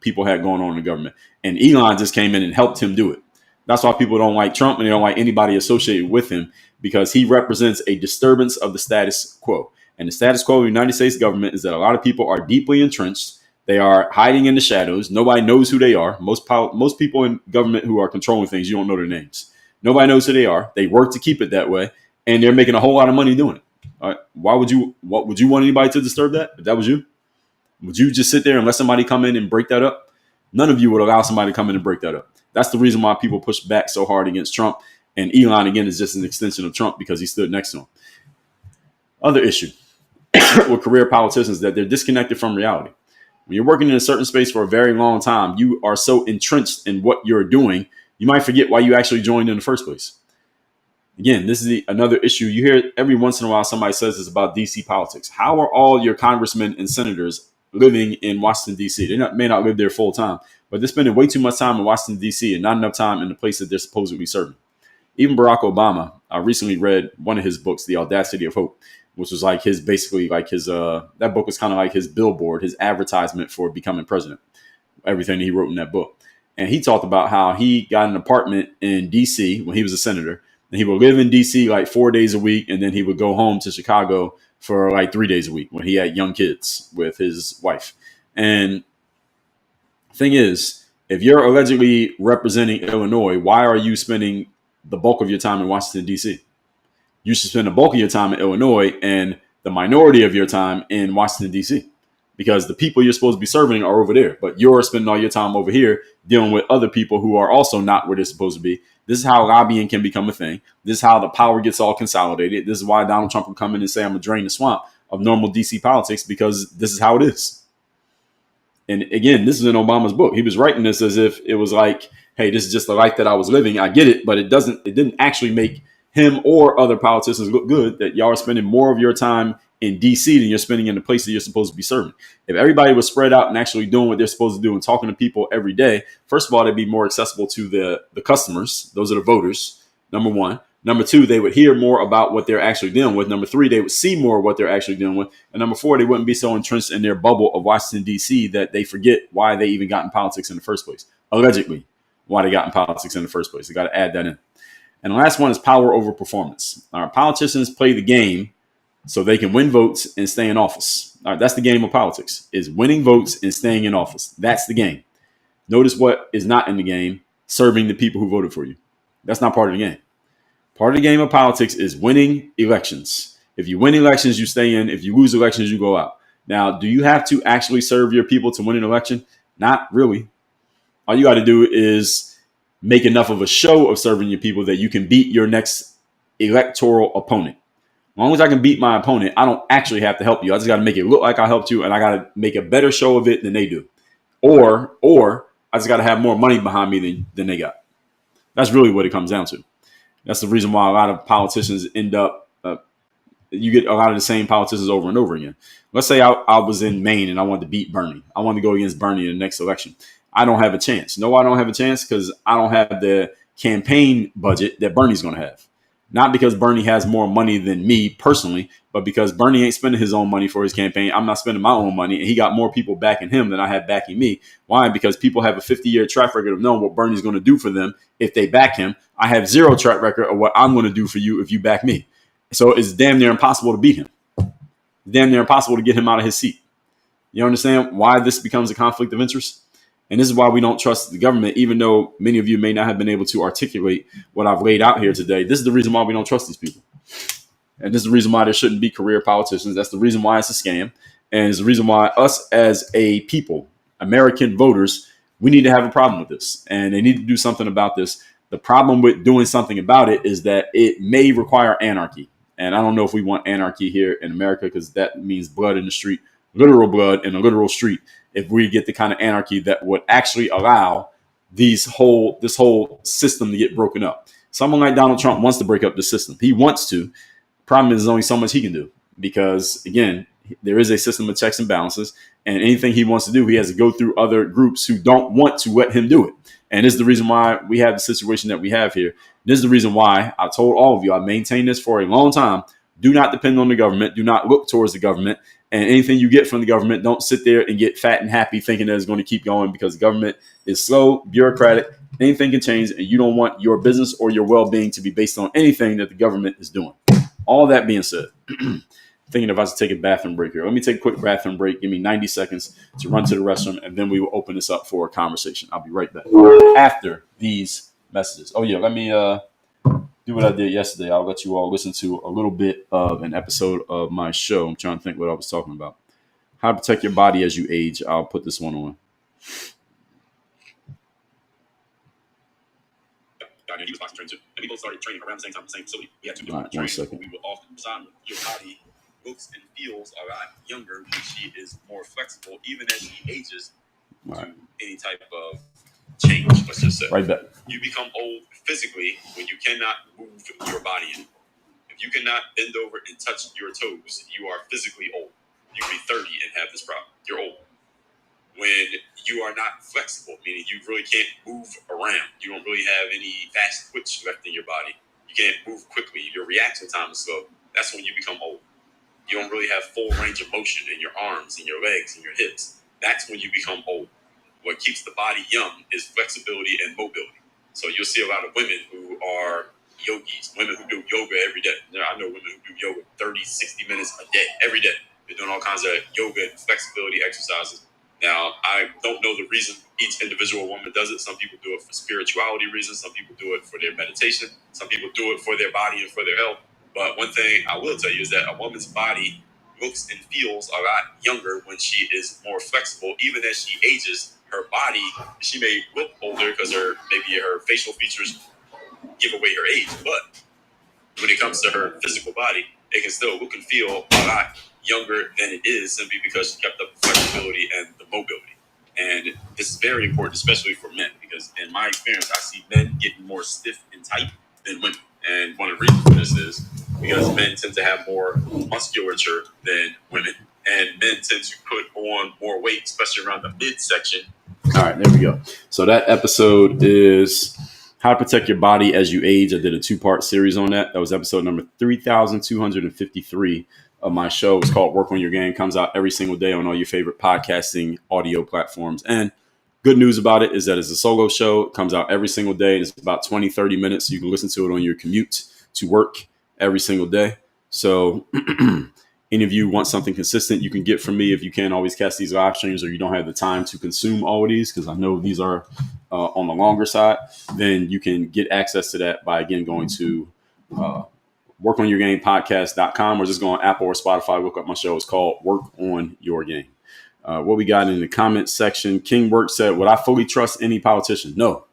people had going on in the government. And Elon just came in and helped him do it. That's why people don't like Trump and they don't like anybody associated with him, because he represents a disturbance of the status quo. And the status quo of the United States government is that a lot of people are deeply entrenched. They are hiding in the shadows. Nobody knows who they are. Most people in government who are controlling things, you don't know their names. Nobody knows who they are. They work to keep it that way, and they're making a whole lot of money doing it. All right. What would you want anybody to disturb that? If that was you, would you just sit there and let somebody come in and break that up? None of you would allow somebody to come in and break that up. That's the reason why people push back so hard against Trump. And Elon, again, is just an extension of Trump because he stood next to him. Other issue with career politicians is that they're disconnected from reality. When you're working in a certain space for a very long time, you are so entrenched in what you're doing, you might forget why you actually joined in the first place. Again, this is another issue. You hear every once in a while somebody says this about D.C. politics. How are all your congressmen and senators living in Washington, D.C.? They may not live there full time, but they're spending way too much time in Washington, D.C. and not enough time in the place that they're supposedly serving. Even Barack Obama, I recently read one of his books, The Audacity of Hope, which was like his that book was kind of like his billboard, his advertisement for becoming president, everything that he wrote in that book. And he talked about how he got an apartment in D.C. when he was a senator, and he would live in D.C. like 4 days a week, and then he would go home to Chicago for like 3 days a week when he had young kids with his wife. And thing is, if you're allegedly representing Illinois, why are you spending the bulk of your time in Washington, D.C.? You should spend the bulk of your time in Illinois and the minority of your time in Washington, D.C., because the people you're supposed to be serving are over there. But you're spending all your time over here dealing with other people who are also not where they're supposed to be. This is how lobbying can become a thing. This is how the power gets all consolidated. This is why Donald Trump will come in and say, I'm going to drain the swamp of normal D.C. politics, because this is how it is. And again, this is in Obama's book. He was writing this as if it was like, hey, this is just the life that I was living. I get it, but it didn't actually make him or other politicians look good that y'all are spending more of your time in DC than you're spending in the place that you're supposed to be serving. If everybody was spread out and actually doing what they're supposed to do and talking to people every day, first of all, they'd be more accessible to the customers. Those are the voters, number one. Number two, they would hear more about what they're actually dealing with. Number three, they would see more of what they're actually dealing with. And number four, they wouldn't be so entrenched in their bubble of Washington, D.C. that they forget why they even got in politics in the first place. Allegedly, why they got in politics in the first place. You got to add that in. And the last one is power over performance. All right, politicians play the game so they can win votes and stay in office. All right, that's the game of politics, is winning votes and staying in office. That's the game. Notice what is not in the game: serving the people who voted for you. That's not part of the game. Part of the game of politics is winning elections. If you win elections, you stay in. If you lose elections, you go out. Now, do you have to actually serve your people to win an election? Not really. All you got to do is make enough of a show of serving your people that you can beat your next electoral opponent. As long as I can beat my opponent, I don't actually have to help you. I just got to make it look like I helped you, and I got to make a better show of it than they do. Or I just got to have more money behind me than they got. That's really what it comes down to. That's the reason why a lot of politicians end up, you get a lot of the same politicians over and over again. Let's say I was in Maine and I wanted to beat Bernie. I wanted to go against Bernie in the next election. I don't have a chance. No, I don't have a chance because I don't have the campaign budget that Bernie's going to have. Not because Bernie has more money than me personally, but because Bernie ain't spending his own money for his campaign. I'm not spending my own money, and he got more people backing him than I have backing me. Why? Because people have a 50-year track record of knowing what Bernie's going to do for them if they back him. I have zero track record of what I'm going to do for you if you back me. So it's damn near impossible to beat him. Damn near impossible to get him out of his seat. You understand why this becomes a conflict of interest? And this is why we don't trust the government, even though many of you may not have been able to articulate what I've laid out here today. This is the reason why we don't trust these people. And this is the reason why there shouldn't be career politicians. That's the reason why it's a scam. And it's the reason why us as a people, American voters, we need to have a problem with this. And they need to do something about this. The problem with doing something about it is that it may require anarchy. And I don't know if we want anarchy here in America, because that means blood in the street, literal blood in a literal street. If we get the kind of anarchy that would actually allow this whole system to get broken up. Someone like Donald Trump wants to break up the system. He wants to. Problem is, there's only so much he can do, because again, there is a system of checks and balances, and anything he wants to do, he has to go through other groups who don't want to let him do it. And this is the reason why we have the situation that we have here. This is the reason why I told all of you, I maintained this for a long time. Do not depend on the government. Do not look towards the government. And anything you get from the government, don't sit there and get fat and happy thinking that it's going to keep going, because the government is slow, bureaucratic. Anything can change, and you don't want your business or your well-being to be based on anything that the government is doing. All that being said, thinking if I should take a bathroom break here. Let me take a quick bathroom break. Give me 90 seconds to run to the restroom, and then we will open this up for a conversation. I'll be right back after these messages. Oh, yeah, let me do what I did yesterday. I'll let you all listen to a little bit of an episode of my show. I'm trying to think what I was talking about. How to protect your body as you age. I'll put this one on. He was boxing trained too. And we both started training around the same time in the same facility. We had two different trainers. We were often assigned. Your body looks and feels a lot younger when she is more flexible, even as she ages to any type of change, let's just say. Right back. You become old physically when you cannot move your body in. If you cannot bend over and touch your toes, you are physically old. You can be 30 and have this problem. You're old. When you are not flexible, meaning you really can't move around, you don't really have any fast twitch left in your body, you can't move quickly, your reaction time is slow, that's when you become old. You don't really have full range of motion in your arms and your legs and your hips. That's when you become old. What keeps the body young is flexibility and mobility. So you'll see a lot of women who are yogis, women who do yoga every day. I know women who do yoga 30, 60 minutes a day, every day. They're doing all kinds of yoga and flexibility exercises. Now, I don't know the reason each individual woman does it. Some people do it for spirituality reasons. Some people do it for their meditation. Some people do it for their body and for their health. But one thing I will tell you is that a woman's body looks and feels a lot younger when she is more flexible. Even as she ages, her body, she may look older because maybe her facial features give away her age. But when it comes to her physical body, it can still look and feel a lot younger than it is, simply because she kept up the flexibility and the mobility. And this is very important, especially for men, because in my experience, I see men getting more stiff and tight than women. And one of the reasons for this is because men tend to have more musculature than women, and men tend to put on more weight, especially around the midsection. All right, there we go. So that episode is how to protect your body as you age. I did a 2-part series on that. That was episode number 3,253 of my show. It's called Work on Your Game. Comes out every single day on all your favorite podcasting audio platforms. And good news about it is that it's a solo show. It comes out every single day. It's about 20, 30 minutes. So you can listen to it on your commute to work every single day. So any of you want something consistent you can get from me if you can't always catch these live streams or you don't have the time to consume all of these, because I know these are on the longer side, then you can get access to that by, again, going to workonyourgamepodcast.com or just go on Apple or Spotify. Look up my show. It's called Work on Your Game. What we got in the comments section, King Work said, would I fully trust any politician? No,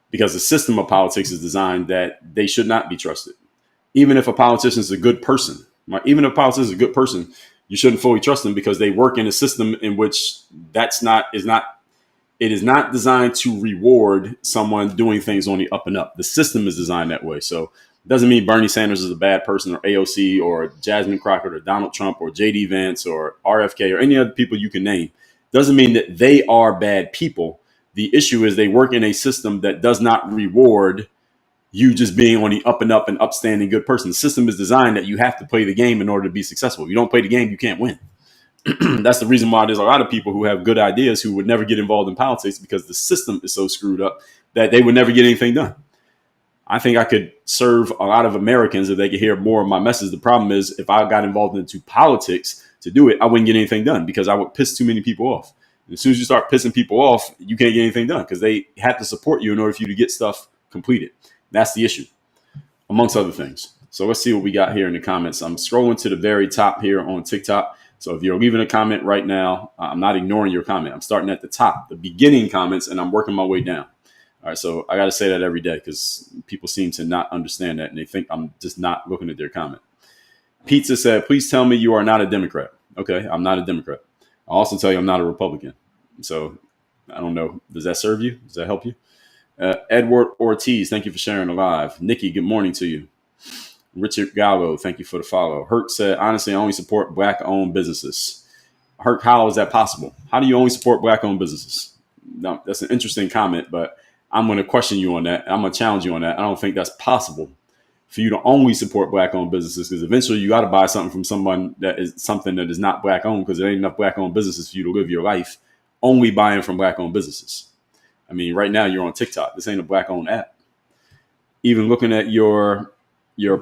because the system of politics is designed that they should not be trusted. Even if a politician is a good person, right? Even if a politician is a good person, you shouldn't fully trust them because they work in a system in which it is not designed to reward someone doing things on the up and up. The system is designed that way. So it doesn't mean Bernie Sanders is a bad person or AOC or Jasmine Crockett or Donald Trump or JD Vance or RFK or any other people you can name. Doesn't mean that they are bad people. The issue is they work in a system that does not reward you just being on the up and up and upstanding good person. The system is designed that you have to play the game in order to be successful. If you don't play the game, you can't win. That's the reason why there's a lot of people who have good ideas who would never get involved in politics, because the system is so screwed up that they would never get anything done. I think I could serve a lot of Americans if they could hear more of my message. The problem is if I got involved into politics to do it, I wouldn't get anything done because I would piss too many people off. And as soon as you start pissing people off, you can't get anything done because they have to support you in order for you to get stuff completed. That's the issue, amongst other things. So let's see what we got here in the comments. I'm scrolling to the very top here on TikTok. So if you're leaving a comment right now, I'm not ignoring your comment. I'm starting at the top, the beginning comments, and I'm working my way down. All right, so I got to say that every day because people seem to not understand that, and they think I'm just not looking at their comment. Pizza said, please tell me you are not a Democrat. Okay, I'm not a Democrat. I'll also tell you I'm not a Republican. So I don't know. Does that serve you? Does that help you? Edward Ortiz, thank you for sharing the live. Nikki, good morning to you. Richard Gallo, thank you for the follow. Hurt said, honestly, I only support Black-owned businesses. Hurt, how is that possible? How do you only support Black-owned businesses? No, that's an interesting comment, but I'm going to question you on that. I'm going to challenge you on that. I don't think that's possible for you to only support Black-owned businesses, because eventually you got to buy something from someone that is not Black-owned, because there ain't enough Black-owned businesses for you to live your life only buying from Black-owned businesses. I mean, right now you're on TikTok. This ain't a Black-owned app. Even looking at your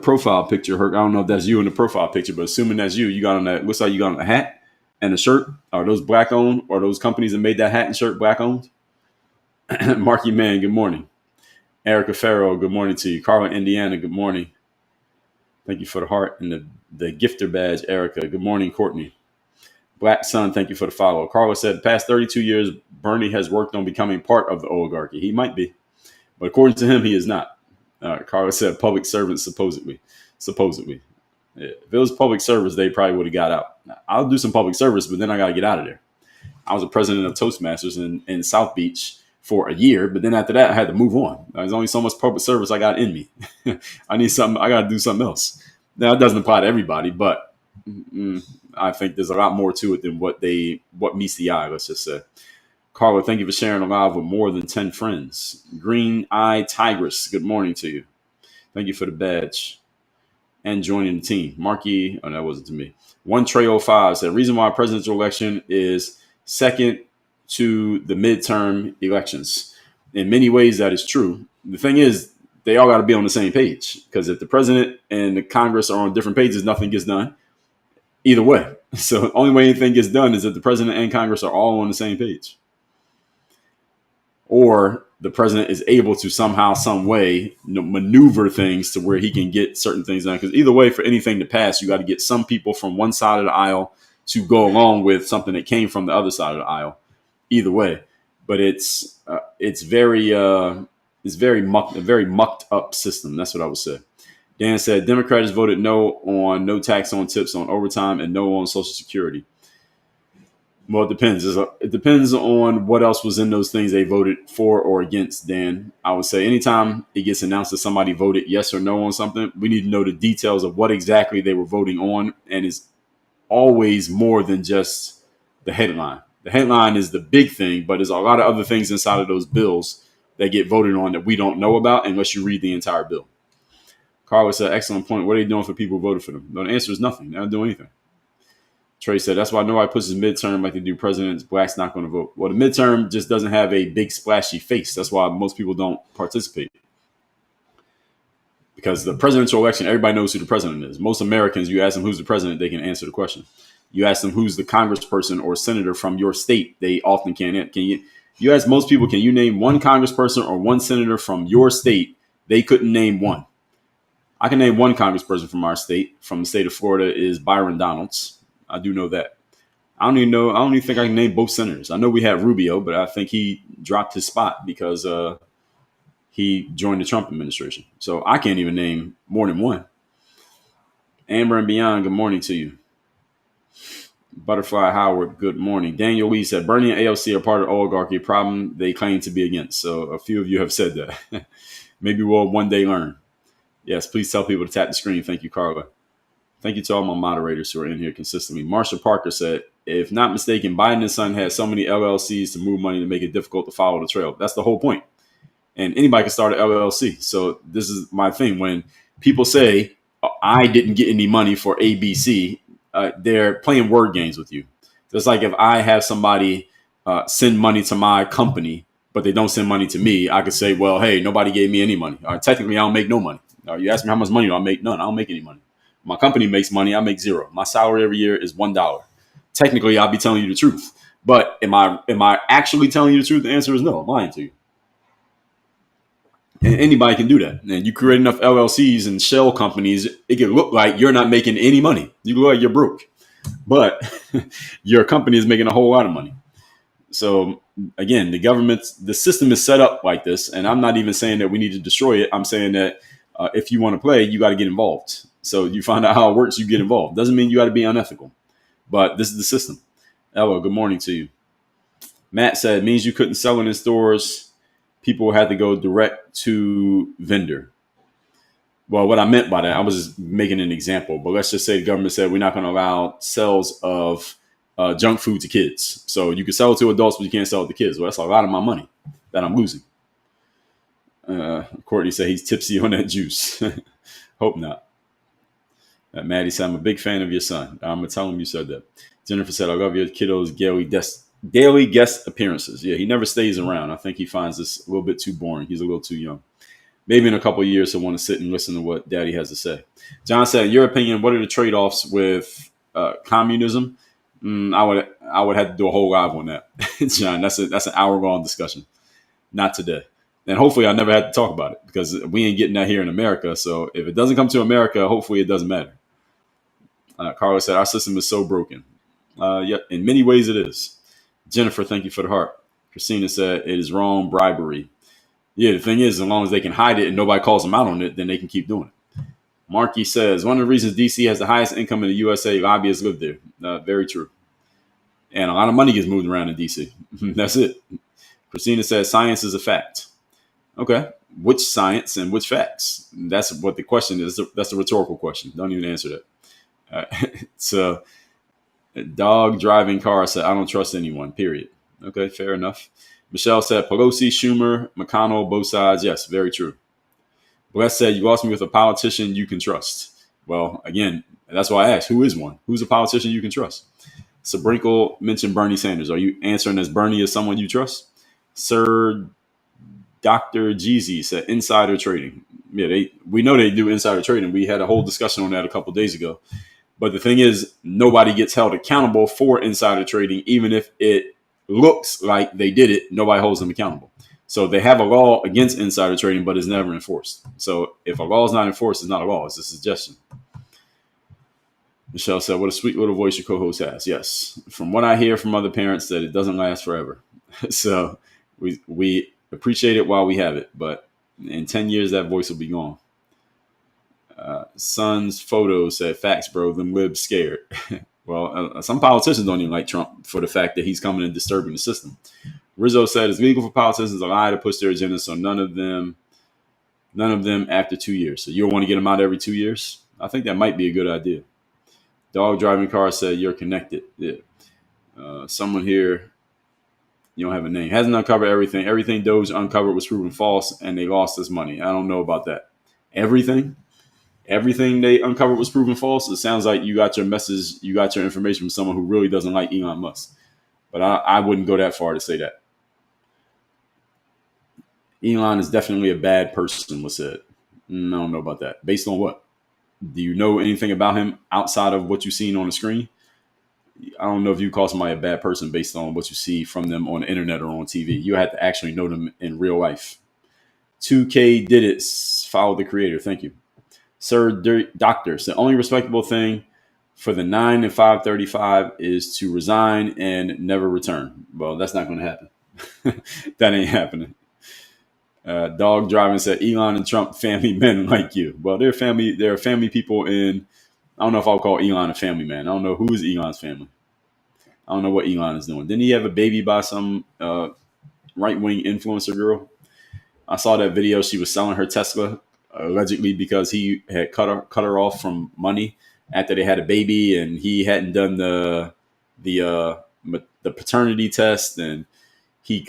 profile picture, Herc, I don't know if that's you in the profile picture, but assuming that's you, you got on that, looks like you got on a hat and a shirt. Are those Black-owned? Or those companies that made that hat and shirt Black-owned? Marky Man, good morning. Erica Farrow, good morning to you. Carla, Indiana, good morning. Thank you for the heart and the gifter badge, Erica. Good morning, Courtney. Black Sun, thank you for the follow. Carla said, the past 32 years, Bernie has worked on becoming part of the oligarchy. He might be, but according to him, he is not. Carla said, public servants, supposedly. Yeah, if it was public service, they probably would have got out. I'll do some public service, but then I got to get out of there. I was a president of Toastmasters in South Beach for a year, but then after that, I had to move on. There's only so much public service I got in me. I got to do something else. Now, it doesn't apply to everybody, but I think there's a lot more to it than what meets the eye, let's just say. Carla, thank you for sharing a live with more than 10 friends. Green Eye Tigress, good morning to you. Thank you for the badge and joining the team. Marky, oh, that wasn't to me. 1Trey05 said, reason why presidential election is second to the midterm elections. In many ways, that is true. The thing is, they all got to be on the same page, because if the president and the Congress are on different pages, nothing gets done either way. So the only way anything gets done is if the president and Congress are all on the same page, or the president is able to somehow, some way, maneuver things to where he can get certain things done. Because either way, for anything to pass, you got to get some people from one side of the aisle to go along with something that came from the other side of the aisle. Either way, but it's very mucked up system. That's what I would say. Dan said, Democrats voted no on no tax on tips on overtime and no on Social Security. Well, it depends. It depends on what else was in those things they voted for or against, Dan. I would say anytime it gets announced that somebody voted yes or no on something, we need to know the details of what exactly they were voting on. And it's always more than just the headline. The headline is the big thing, but there's a lot of other things inside of those bills that get voted on that we don't know about unless you read the entire bill. Carlos said, excellent point. What are they doing for people who voted for them? No, the answer is nothing. They're not doing anything. Trey said, that's why nobody pushes midterm like they do presidents. Black's not going to vote. Well, the midterm just doesn't have a big splashy face. That's why most people don't participate. Because the presidential election, everybody knows who the president is. Most Americans, you ask them who's the president, they can answer the question. You ask them who's the congressperson or senator from your state, they often can't. You ask most people, can you name one congressperson or one senator from your state? They couldn't name one. I can name one congressperson from our state, from the state of Florida, is Byron Donalds. I do know that. I don't even think I can name both senators. I know we have Rubio, but I think he dropped his spot because he joined the Trump administration. So I can't even name more than one. Amber and Beyond, good morning to you. Butterfly Howard, good morning. Daniel Lee said, Bernie and AOC are part of the oligarchy problem they claim to be against. So a few of you have said that. Maybe we'll one day learn. Yes, please tell people to tap the screen. Thank you, Carla. Thank you to all my moderators who are in here consistently. Marshall Parker said, if not mistaken, Biden and son had so many LLCs to move money to make it difficult to follow the trail. That's the whole point. And anybody can start an LLC. So this is my thing. When people say, I didn't get any money for ABC, they're playing word games with you. Just like if I have somebody send money to my company, but they don't send money to me, I could say, well, hey, nobody gave me any money. Technically, I don't make no money. You ask me how much money do I make? None. I don't make any money. My company makes money. I make zero. My salary every year is $1. Technically, I'll be telling you the truth. But am I actually telling you the truth? The answer is no. I'm lying to you. And anybody can do that. And you create enough LLCs and shell companies, it can look like you're not making any money. You look like you're broke. But your company is making a whole lot of money. So again, the system is set up like this. And I'm not even saying that we need to destroy it. I'm saying that if you want to play, you got to get involved. So you find out how it works, you get involved. Doesn't mean you got to be unethical. But this is the system. Ella, good morning to you. Matt said, it means you couldn't sell it in stores. People had to go direct to vendor. Well, what I meant by that, I was just making an example. But let's just say the government said we're not going to allow sales of junk food to kids. So you can sell it to adults, but you can't sell it to kids. Well, that's a lot of my money that I'm losing. Courtney said he's tipsy on that juice. Hope not. Maddie said, I'm a big fan of your son. I'm going to tell him you said that. Jennifer said, I love your kiddo's daily guest appearances. Yeah, he never stays around. I think he finds this a little bit too boring. He's a little too young. Maybe in a couple of years, he'll want to sit and listen to what daddy has to say. John said, in your opinion, what are the trade-offs with communism? I would have to do a whole live on that. John, that's an hour-long discussion. Not today. And hopefully I never had to talk about it because we ain't getting that here in America. So if it doesn't come to America, hopefully it doesn't matter. Carlos said, our system is so broken. Yeah, in many ways it is. Jennifer, thank you for the heart. Christina said, it is wrong bribery. Yeah, the thing is, as long as they can hide it and nobody calls them out on it, then they can keep doing it. Marky says, one of the reasons D.C. has the highest income in the USA, lobbyists live there. Very true. And a lot of money gets moved around in D.C. That's it. Christina says, science is a fact. Okay. Which science and which facts? That's what the question is. That's a rhetorical question. Don't even answer that. So, dog driving car said, I don't trust anyone, period. Okay, fair enough. Michelle said, Pelosi, Schumer, McConnell, both sides. Yes, very true. Bless said, you lost me with a politician you can trust. Well, again, that's why I asked, who is one? Who's a politician you can trust? Sabrinkle mentioned Bernie Sanders. Are you answering as Bernie is someone you trust? Sir Dr. Jeezy said insider trading. Yeah, we know they do insider trading. We had a whole discussion on that a couple of days ago. But the thing is, nobody gets held accountable for insider trading, even if it looks like they did it. Nobody holds them accountable. So they have a law against insider trading, but it's never enforced. So if a law is not enforced, it's not a law. It's a suggestion. Michelle said, what a sweet little voice your co-host has. Yes. From what I hear from other parents, that it doesn't last forever. So we appreciate it while we have it. But in 10 years, that voice will be gone. Son's photo said, facts, bro. Them libs scared. Well, some politicians don't even like Trump for the fact that he's coming and disturbing the system. Rizzo said it's legal for politicians to lie to push their agenda, so none of them after 2 years. So you don't want to get them out every 2 years? I think that might be a good idea. Dog driving car said you're connected. Yeah. Someone here, you don't have a name, hasn't uncovered everything. Everything Doge uncovered was proven false, and they lost this money. I don't know about that. Everything they uncovered was proven false. It sounds like you got your message, you got your information from someone who really doesn't like Elon Musk. But I wouldn't go that far to say that. Elon is definitely a bad person, was said. I don't know about that. Based on what? Do you know anything about him outside of what you've seen on the screen? I don't know if you call somebody a bad person based on what you see from them on the internet or on TV. You have to actually know them in real life. 2K did it. Follow the creator. Thank you. Sir Doctor, the only respectable thing for the 9 and 535 is to resign and never return. Well, that's not going to happen. That ain't happening. Dog driving said Elon and Trump family men like you. Well, they're family. They're family people in. I don't know if I'll call Elon a family man. I don't know who is Elon's family. I don't know what Elon is doing. Didn't he have a baby by some right-wing influencer girl? I saw that video. She was selling her Tesla allegedly because he had cut her off from money after they had a baby, and he hadn't done the paternity test, and he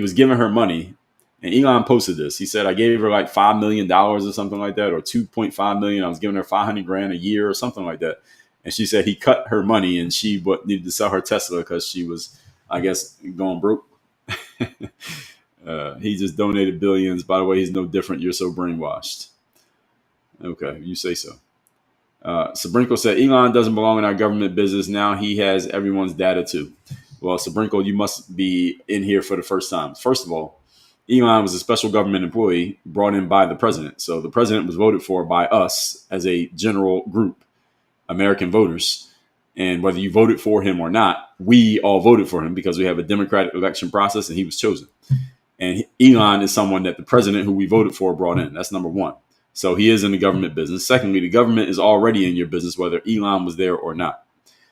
was giving her money. And Elon posted this. He said, I gave her like $5 million or something like that, or 2.5 million. I was giving her 500 grand a year or something like that. And she said he cut her money, and she needed to sell her Tesla because she was, I guess, going broke. He just donated billions. By the way, he's no different. You're so brainwashed. Okay, you say so. Sabrinkle said, Elon doesn't belong in our government business. Now he has everyone's data too. Well, Sabrinkle, you must be in here for the first time. First of all, Elon was a special government employee brought in by the president. So the president was voted for by us as a general group, American voters. And whether you voted for him or not, we all voted for him because we have a democratic election process and he was chosen. And Elon is someone that the president who we voted for brought in. That's number one. So he is in the government business. Secondly, the government is already in your business, whether Elon was there or not.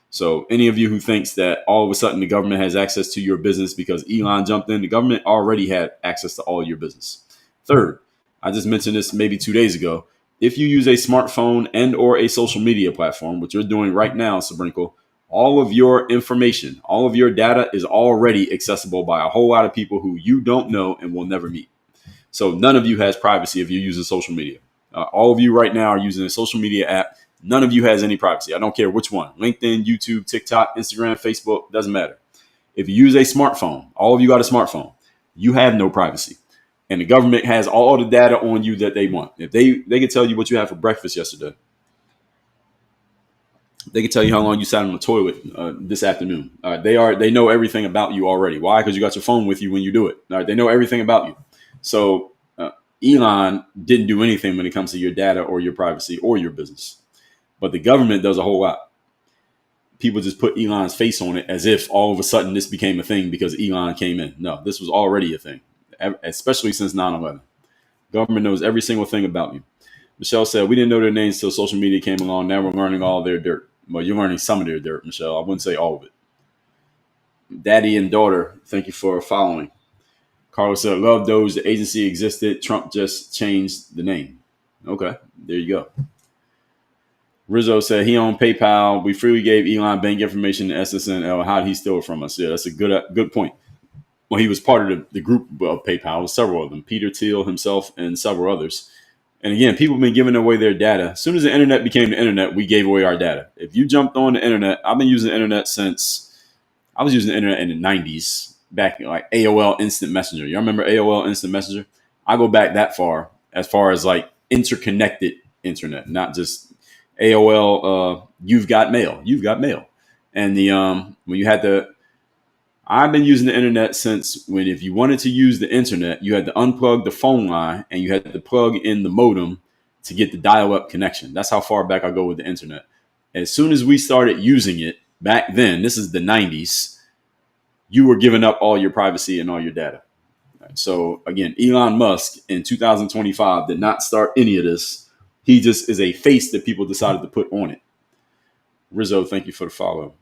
So any of you who thinks that all of a sudden the government has access to your business because Elon jumped in, the government already had access to all your business. Third, I just mentioned this maybe 2 days ago. If you use a smartphone and or a social media platform, which you're doing right now, Sabrinkle, all of your information, all of your data is already accessible by a whole lot of people who you don't know and will never meet. So none of you has privacy if you're using social media. All of you right now are using a social media app. None of you has any privacy. I don't care which one. LinkedIn, YouTube, TikTok, Instagram, Facebook, doesn't matter. If you use a smartphone, all of you got a smartphone, you have no privacy. And the government has all the data on you that they want. If they can tell you what you had for breakfast yesterday. They can tell you how long you sat on the toilet this afternoon. They know everything about you already. Why? Because you got your phone with you when you do it. All right, they know everything about you. So Elon didn't do anything when it comes to your data or your privacy or your business. But the government does a whole lot. People just put Elon's face on it as if all of a sudden this became a thing because Elon came in. No, this was already a thing, especially since 9/11. Government knows every single thing about you. Michelle said, we didn't know their names till social media came along. Now we're learning all their dirt. Well, you're learning some of their dirt, Michelle. I wouldn't say all of it. Daddy and daughter, thank you for following. Carlos said, love Doge. The agency existed. Trump just changed the name. Okay, there you go. Rizzo said he owned PayPal. We freely gave Elon bank information to SSNL. How did he steal it from us? Yeah, that's a good point. Well, he was part of the group of PayPal, several of them. Peter Thiel himself and several others. And again, people have been giving away their data. As soon as the internet became the internet, we gave away our data. If you jumped on the internet, I've been using the internet since I was using the internet in the 90s, back like AOL Instant Messenger. You remember AOL Instant Messenger? I go back that far as like interconnected internet, not just AOL. You've got mail. And the when you had the I've been using the internet since when if you wanted to use the internet, you had to unplug the phone line and you had to plug in the modem to get the dial-up connection. That's how far back I go with the internet. As soon as we started using it back then, this is the 90s, you were giving up all your privacy and all your data. So again, Elon Musk in 2025 did not start any of this. He just is a face that people decided to put on it. Rizzo, thank you for the follow.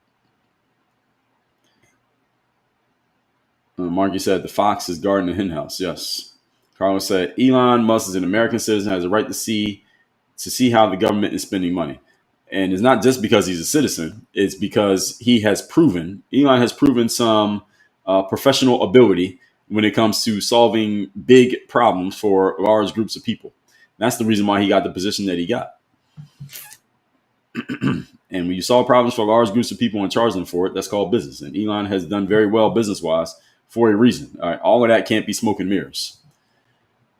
Marky said the fox is guarding the hen house. Yes. Carlos said Elon Musk is an American citizen, has a right to see how the government is spending money. And it's not just because he's a citizen, it's because Elon has proven some professional ability when it comes to solving big problems for large groups of people. That's the reason why he got the position that he got. And when you solve problems for large groups of people and charge them for it, that's called business. And Elon has done very well business wise for a reason. All right, all of that can't be smoke and mirrors.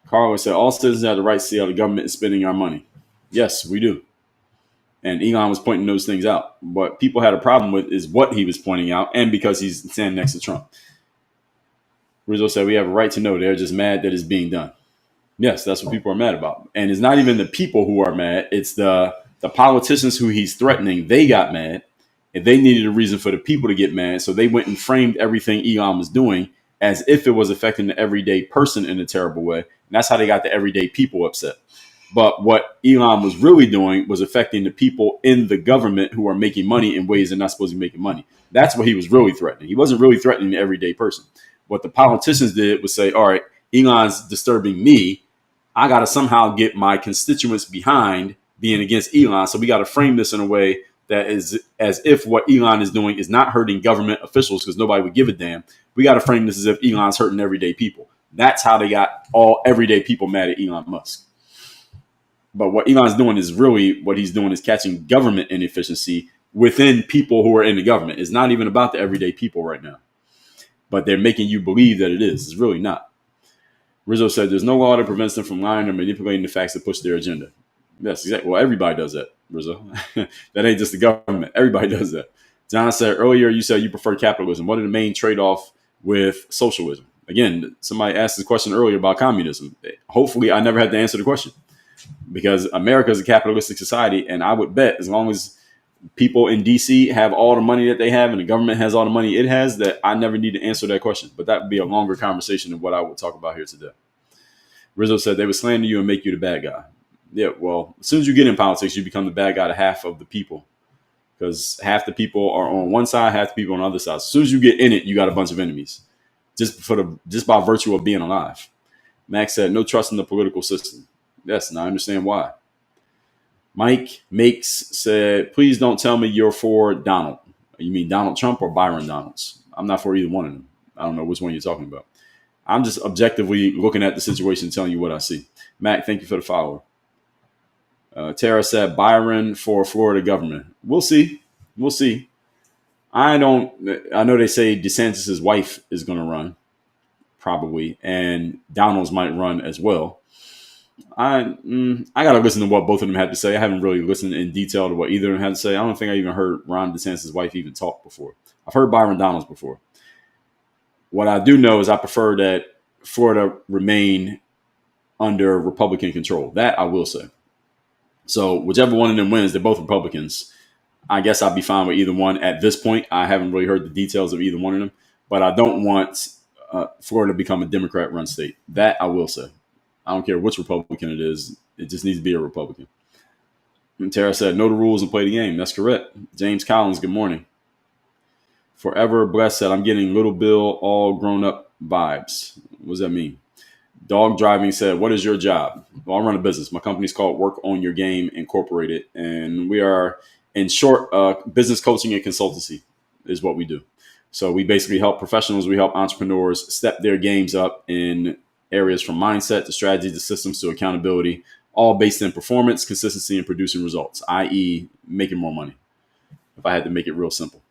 Carlos said all citizens have the right to see how the government is spending our money. Yes, we do. And Elon was pointing those things out. What people had a problem with is what he was pointing out, and because he's standing next to Trump. Rizzo said we have a right to know. They're just mad that it's being done. Yes, that's what people are mad about. And it's not even the people who are mad. It's the politicians who he's threatening. They got mad, and they needed a reason for the people to get mad. So they went and framed everything Elon was doing as if it was affecting the everyday person in a terrible way. And that's how they got the everyday people upset. But what Elon was really doing was affecting the people in the government who are making money in ways they're not supposed to be making money. That's what he was really threatening. He wasn't really threatening the everyday person. What the politicians did was say, all right, Elon's disturbing me. I got to somehow get my constituents behind being against Elon. So we got to frame this in a way that is as if what Elon is doing is not hurting government officials because nobody would give a damn. We got to frame this as if Elon's hurting everyday people. That's how they got all everyday people mad at Elon Musk. But what Elon's doing is really what he's doing is catching government inefficiency within people who are in the government. It's not even about the everyday people right now. But they're making you believe that it is. It's really not. Rizzo said there's no law that prevents them from lying or manipulating the facts to push their agenda. Yes, exactly. Well, everybody does that, Rizzo. That ain't just the government. Everybody does that. John said earlier you said you prefer capitalism. What are the main trade-off with socialism? Again, somebody asked this question earlier about communism. Hopefully, I never had to answer the question because America is a capitalistic society, and I would bet as long as people in DC have all the money that they have and the government has all the money it has, that I never need to answer that question. But that would be a longer conversation than what I would talk about here today. Rizzo said they would slander you and make you the bad guy. Yeah, well, as soon as you get in politics, you become the bad guy to half of the people because half the people are on one side, half the people on the other side. As soon as you get in it, you got a bunch of enemies just by virtue of being alive. Max said no trust in the political system. Yes, and I understand why. Mike Makes said, please don't tell me you're for Donald. You mean Donald Trump or Byron Donalds? I'm not for either one of them. I don't know which one you're talking about. I'm just objectively looking at the situation and telling you what I see. Mac, thank you for the follower. Tara said Byron for Florida governor. We'll see. We'll see. I know they say DeSantis' wife is going to run, probably, and Donalds might run as well. I got to listen to what both of them had to say. I haven't really listened in detail to what either of them had to say. I don't think I even heard Ron DeSantis' wife even talk before. I've heard Byron Donalds before. What I do know is I prefer that Florida remain under Republican control. That I will say. So whichever one of them wins, they're both Republicans. I guess I'd be fine with either one at this point. I haven't really heard the details of either one of them, but I don't want Florida to become a Democrat-run state. That I will say. I don't care which Republican it is. It just needs to be a Republican. And Tara said, know the rules and play the game. That's correct. James Collins, good morning. Forever Blessed said, I'm getting Little Bill all grown up vibes. What does that mean? Dog Driving said, what is your job? Well, I run a business. My company's called Work on Your Game Incorporated. And we are, in short, business coaching and consultancy is what we do. So we basically help professionals. We help entrepreneurs step their games up in areas from mindset to strategy to systems to accountability, all based in performance, consistency, and producing results, i.e. making more money, if I had to make it real simple.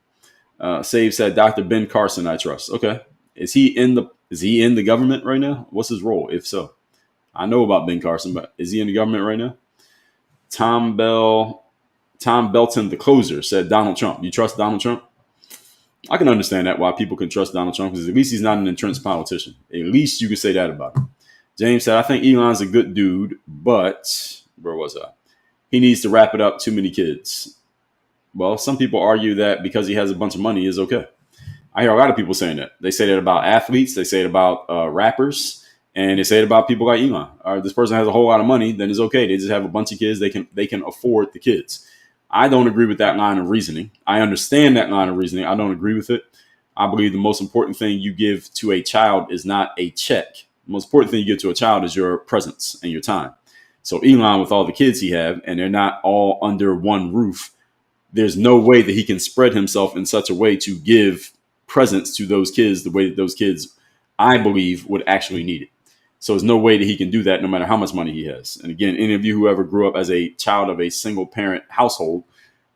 Save said, Dr. Ben Carson, I trust. Okay. Is he in the government right now? What's his role, if so? I know about Ben Carson, but is he in the government right now? Tom Belton, the closer, said Donald Trump. You trust Donald Trump? I can understand that why people can trust Donald Trump because at least he's not an entrenched politician. At least you can say that about him. James said, I think Elon's a good dude, but where was I? He needs to wrap it up. Too many kids. Well, some people argue that because he has a bunch of money is okay. I hear a lot of people saying that. They say that about athletes. They say it about rappers. And they say it about people like Elon. Or this person has a whole lot of money, then it's okay. They just have a bunch of kids. They can afford the kids. I don't agree with that line of reasoning. I understand that line of reasoning. I don't agree with it. I believe the most important thing you give to a child is not a check. The most important thing you give to a child is your presence and your time. So Elon, with all the kids he have, and they're not all under one roof, there's no way that he can spread himself in such a way to give presents to those kids the way that those kids, I believe, would actually need it. So there's no way that he can do that no matter how much money he has. And again, any of you who ever grew up as a child of a single parent household,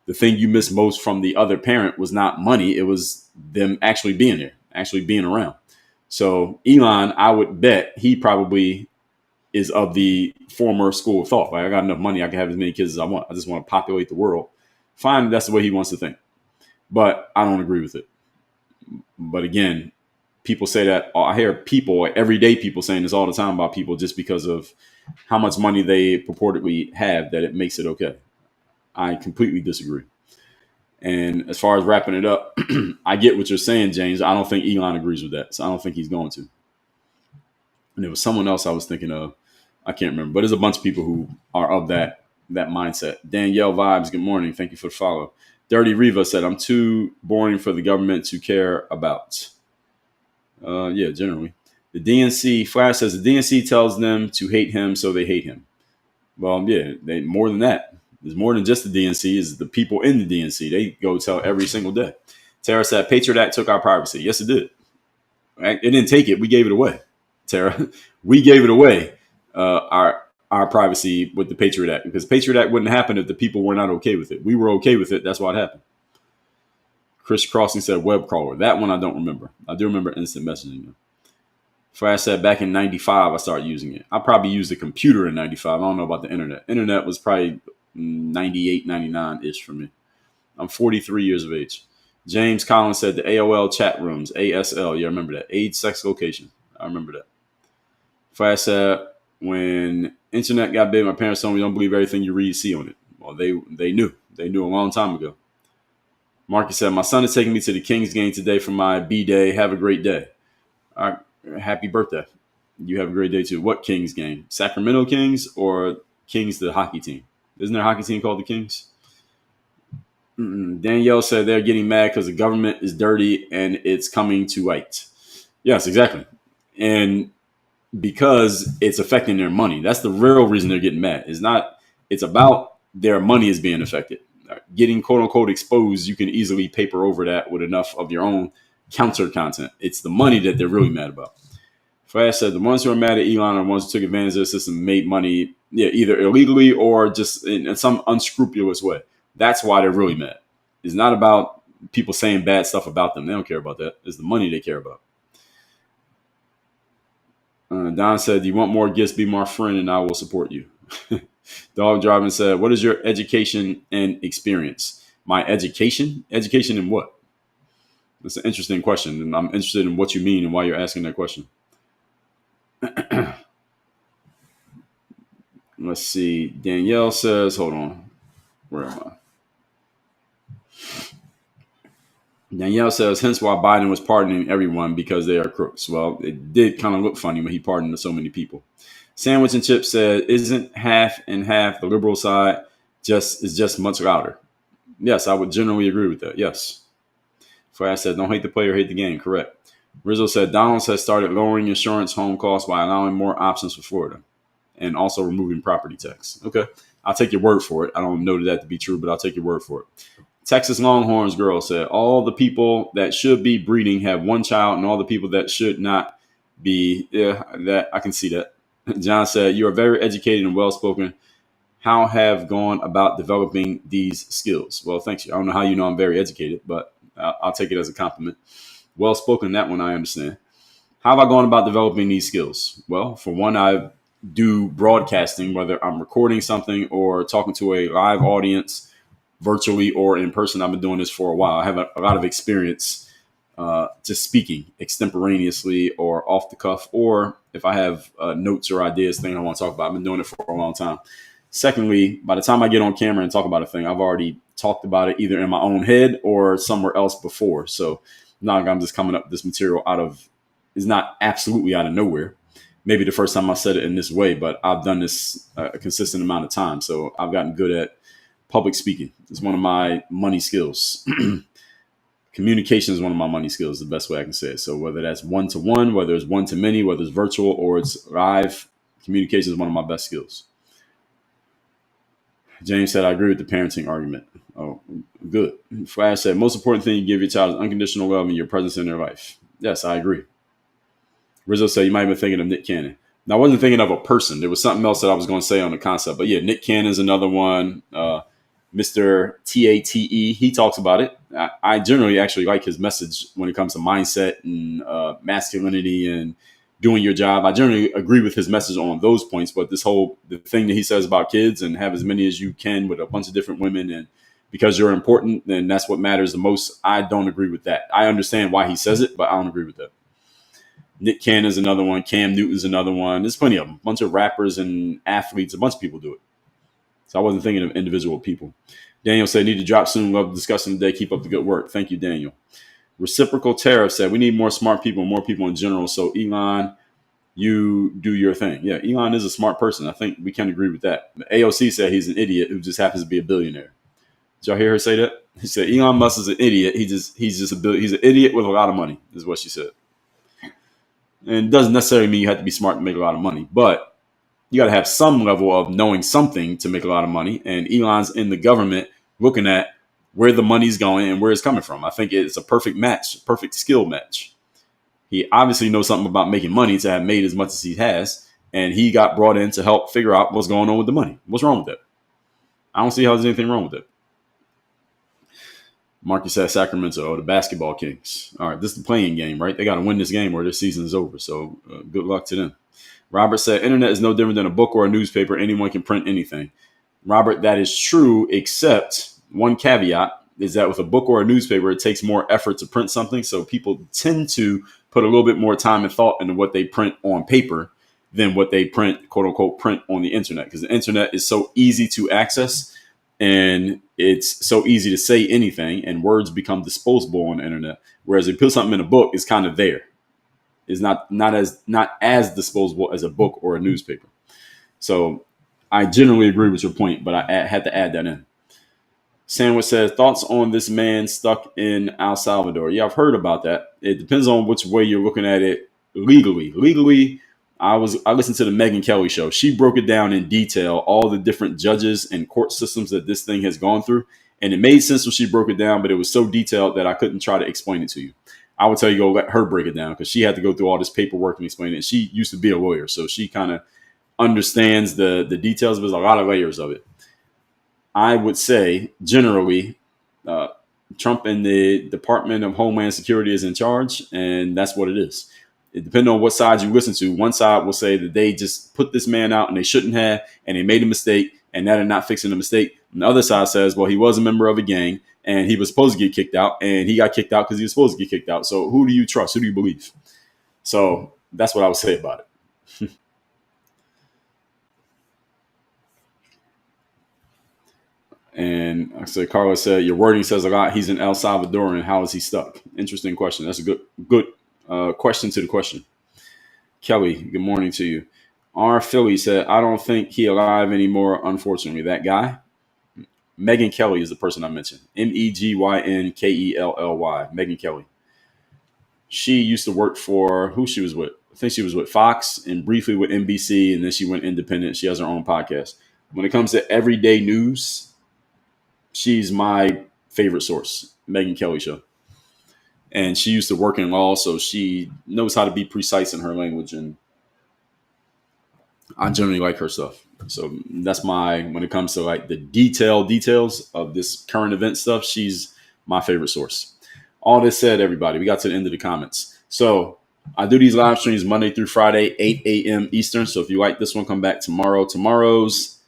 the thing you miss most from the other parent was not money. It was them actually being there, actually being around. So Elon, I would bet he probably is of the former school of thought. Like, I got enough money, I can have as many kids as I want. I just want to populate the world. Fine, that's the way he wants to think. But I don't agree with it. But again, people say that. I hear people, everyday people saying this all the time about people just because of how much money they purportedly have, that it makes it okay. I completely disagree. And as far as wrapping it up, I get what you're saying, James. I don't think Elon agrees with that. So I don't think he's going to. And there was someone else I was thinking of. I can't remember. But there's a bunch of people who are of that mindset. Danielle Vibes, good morning. Thank you for the follow. Dirty Reva said, I'm too boring for the government to care about. Yeah, generally. The DNC, Flash says, the DNC tells them to hate him, so they hate him. Well, yeah, they more than that. There's more than just the DNC. Is the people in the DNC. They go tell every single day. Tara said, Patriot Act took our privacy. Yes, it did. It didn't take it. We gave it away. Tara, we gave it away. Our privacy with the Patriot Act, because the Patriot Act wouldn't happen if the people were not okay with it. We were okay with it. That's why it happened. Chris Crossing said web crawler. That one I don't remember. I do remember instant messaging. Flash said back in 95, I started using it. I probably used a computer in 95. I don't know about the internet. Internet was probably 98, 99-ish for me. I'm 43 years of age. James Collins said the AOL chat rooms, ASL. Yeah, I remember that. Age, sex, location. I remember that. Flash said, when internet got big, my parents told me don't believe everything you read, see on it. Well, they knew. They knew a long time ago. Marcus said, my son is taking me to the Kings game today for my B-Day. Have a great day. All right, happy birthday. You have a great day too. What Kings game? Sacramento Kings or Kings, the hockey team? Isn't there a hockey team called the Kings? Danielle said they're getting mad because the government is dirty and it's coming to light. Yes, exactly. And because it's affecting their money. That's the real reason they're getting mad. It's about their money is being affected. Getting quote unquote exposed, you can easily paper over that with enough of your own counter content. It's the money that they're really mad about. Flash said the ones who are mad at Elon are the ones who took advantage of the system, made money, either illegally or just in some unscrupulous way. That's why they're really mad. It's not about people saying bad stuff about them. They don't care about that. It's the money they care about. Don said, you want more gifts, be my friend, and I will support you. Dog Driving said, what is your education and experience? My education? Education in what? That's an interesting question, and I'm interested in what you mean and why you're asking that question. Let's see. Danielle says, hold on. Where am I? Danielle says, hence why Biden was pardoning everyone, because they are crooks. Well, it did kind of look funny when he pardoned so many people. Sandwich and Chip said, isn't half and half the liberal side is just much louder? Yes, I would generally agree with that. Yes. Flash said, don't hate the player, hate the game. Correct. Rizzo said, Donald has started lowering insurance home costs by allowing more options for Florida and also removing property tax. Okay. I'll take your word for it. I don't know that to be true, but I'll take your word for it. Texas Longhorns girl said, all the people that should be breeding have one child and all the people that should not be. Yeah, that I can see that. John said, you are very educated and well-spoken. How have gone about developing these skills? Well, thanks. I don't know how you know I'm very educated, but I'll take it as a compliment. Well-spoken, that one I understand. How have I gone about developing these skills? Well, for one, I do broadcasting, whether I'm recording something or talking to a live audience virtually or in person. I've been doing this for a while. I have a lot of experience just speaking extemporaneously or off the cuff, or if I have notes or ideas, things I want to talk about. I've been doing it for a long time. Secondly, by the time I get on camera and talk about a thing, I've already talked about it either in my own head or somewhere else before. So not like I'm just coming up with this material it's not absolutely out of nowhere. Maybe the first time I said it in this way, but I've done this a consistent amount of time. So I've gotten good at Public speaking is one of my money skills. Communication is one of my money skills, the best way I can say it. So whether that's one-to-one, whether it's one-to-many, whether it's virtual or it's live, communication is one of my best skills. James said, I agree with the parenting argument. Oh, good. Flash said, most important thing you give your child is unconditional love and your presence in their life. Yes, I agree. Rizzo said, you might have been thinking of Nick Cannon. Now, I wasn't thinking of a person. There was something else that I was going to say on the concept. But yeah, Nick Cannon's another one. Mr. Tate, he talks about it. I generally actually like his message when it comes to mindset and masculinity and doing your job. I generally agree with his message on those points, but the thing that he says about kids and have as many as you can with a bunch of different women and because you're important, then that's what matters the most. I don't agree with that. I understand why he says it, but I don't agree with that. Nick Cannon's another one. Cam Newton's another one. There's plenty of them. A bunch of rappers and athletes. A bunch of people do it. So I wasn't thinking of individual people. Daniel said, need to drop soon. Love discussing today. Keep up the good work. Thank you, Daniel. Reciprocal Tariff said, we need more smart people, more people in general. So Elon, you do your thing. Yeah, Elon is a smart person. I think we can agree with that. The AOC said he's an idiot who just happens to be a billionaire. Did y'all hear her say that? He said Elon Musk is an idiot. He's an idiot with a lot of money, is what she said. And it doesn't necessarily mean you have to be smart to make a lot of money, but you got to have some level of knowing something to make a lot of money. And Elon's in the government looking at where the money's going and where it's coming from. I think it's a perfect match, perfect skill match. He obviously knows something about making money to have made as much as he has. And he got brought in to help figure out what's going on with the money. What's wrong with that? I don't see how there's anything wrong with it. Marcus says Sacramento, the basketball Kings. All right, this is the playing game, right? They got to win this game or their season is over. So good luck to them. Robert said, internet is no different than a book or a newspaper. Anyone can print anything. Robert, that is true, except one caveat is that with a book or a newspaper, it takes more effort to print something. So people tend to put a little bit more time and thought into what they print on paper than what they print, quote unquote, print on the internet. Because the internet is so easy to access and it's so easy to say anything and words become disposable on the internet. Whereas if you put something in a book, it's kind of there. Is not as disposable as a book or a newspaper. So I generally agree with your point, but I had to add that in. Sandwich says, thoughts on this man stuck in El Salvador? Yeah, I've heard about that. It depends on which way you're looking at it legally. Legally, I listened to the Megyn Kelly show. She broke it down in detail, all the different judges and court systems that this thing has gone through. And it made sense when she broke it down, but it was so detailed that I couldn't try to explain it to you. I would tell you go let her break it down because she had to go through all this paperwork and explain it. She used to be a lawyer, so she kind of understands the details. There's a lot of layers of it. I would say generally, Trump and the Department of Homeland Security is in charge, and that's what it is. It depends on what side you listen to. One side will say that they just put this man out and they shouldn't have, and they made a mistake, and now they're not fixing the mistake. And the other side says, well, he was a member of a gang, and he was supposed to get kicked out, and he got kicked out because he was supposed to get kicked out. So who do you trust? Who do you believe? So that's what I would say about it. And I said, Carlos said, your wording says a lot. He's in El Salvador, and how is he stuck? Interesting question. That's a good question to the question. Kelly, good morning to you. R. Philly said, I don't think he alive anymore, unfortunately. That guy? Megyn Kelly is the person I mentioned. Megynkelly. Megyn Kelly. She used to work for who she was with. I think she was with Fox and briefly with NBC, and then she went independent. She has her own podcast. When it comes to everyday news, she's my favorite source, Megyn Kelly show. And she used to work in law, so she knows how to be precise in her language. And I generally like her stuff. So that's when it comes to like the details of this current event stuff, she's my favorite source. All this said, everybody, we got to the end of the comments. So I do these live streams Monday through Friday, 8 a.m. Eastern. So if you like this one, come back tomorrow. Tomorrow's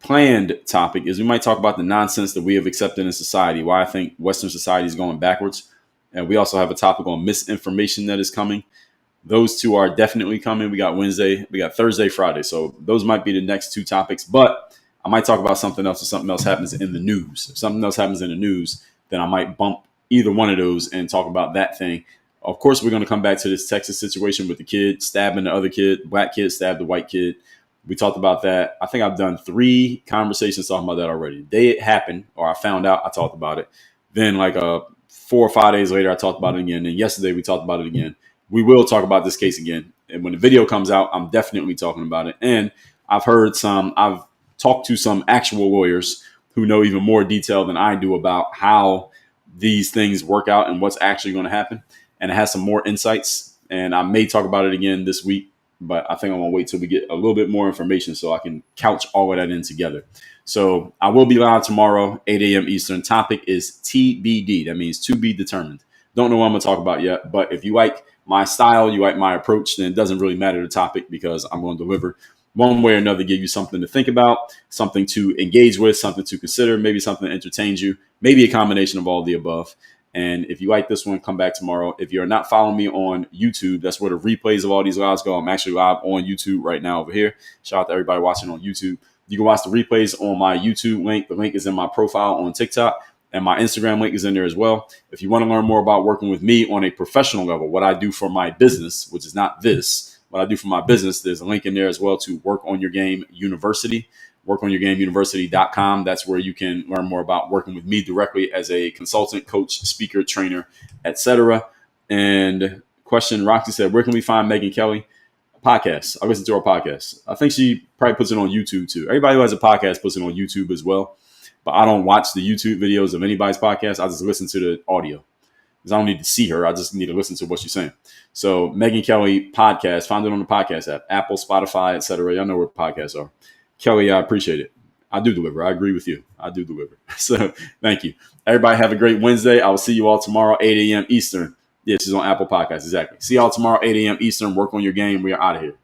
planned topic is we might talk about the nonsense that we have accepted in society, why I think Western society is going backwards. And we also have a topic on misinformation that is coming. Those two are definitely coming. We got Wednesday, we got Thursday, Friday. So those might be the next two topics, but I might talk about something else if something else happens in the news. If something else happens in the news, then I might bump either one of those and talk about that thing. Of course, we're going to come back to this Texas situation with the kid stabbing the other kid, black kid stabbed the white kid. We talked about that. I think I've done 3 conversations talking about that already. The day it happened, or I found out, I talked about it. Then, like 4 or 5 days later, I talked about it again. And yesterday, we talked about it again. We will talk about this case again. And when the video comes out, I'm definitely talking about it. And I've talked to some actual lawyers who know even more detail than I do about how these things work out and what's actually going to happen. And it has some more insights. And I may talk about it again this week, but I think I'm going to wait till we get a little bit more information so I can couch all of that in together. So I will be live tomorrow, 8 a.m. Eastern. Topic is TBD. That means to be determined. Don't know what I'm going to talk about yet, but if you like my style, you like my approach, then it doesn't really matter the topic because I'm going to deliver one way or another, give you something to think about, something to engage with, something to consider, maybe something that entertains you, maybe a combination of all of the above. And if you like this one, come back tomorrow. If you're not following me on YouTube, that's where the replays of all these lives go. I'm actually live on YouTube right now over here. Shout out to everybody watching on YouTube. You can watch the replays on my YouTube link. The link is in my profile on TikTok, and my Instagram link is in there as well. If you want to learn more about working with me on a professional level, what I do for my business, which is not this, what I do for my business, there's a link in there as well to Work on Your Game University, workonyourgameuniversity.com. That's where you can learn more about working with me directly as a consultant, coach, speaker, trainer, etc. And question, Roxy said, where can we find Megan Kelly? Podcast. I listen to her podcast. I think she probably puts it on YouTube too. Everybody who has a podcast puts it on YouTube as well. But I don't watch the YouTube videos of anybody's podcast. I just listen to the audio because I don't need to see her. I just need to listen to what she's saying. So Megan Kelly podcast, find it on the podcast app, Apple, Spotify, etc. Y'all know where podcasts are. Kelly, I appreciate it. I do deliver. I agree with you. I do deliver. So thank you. Everybody have a great Wednesday. I will see you all tomorrow, 8 a.m. Eastern. Yeah, she's on Apple Podcasts. Exactly. See y'all tomorrow, 8 a.m. Eastern. Work on your game. We are out of here.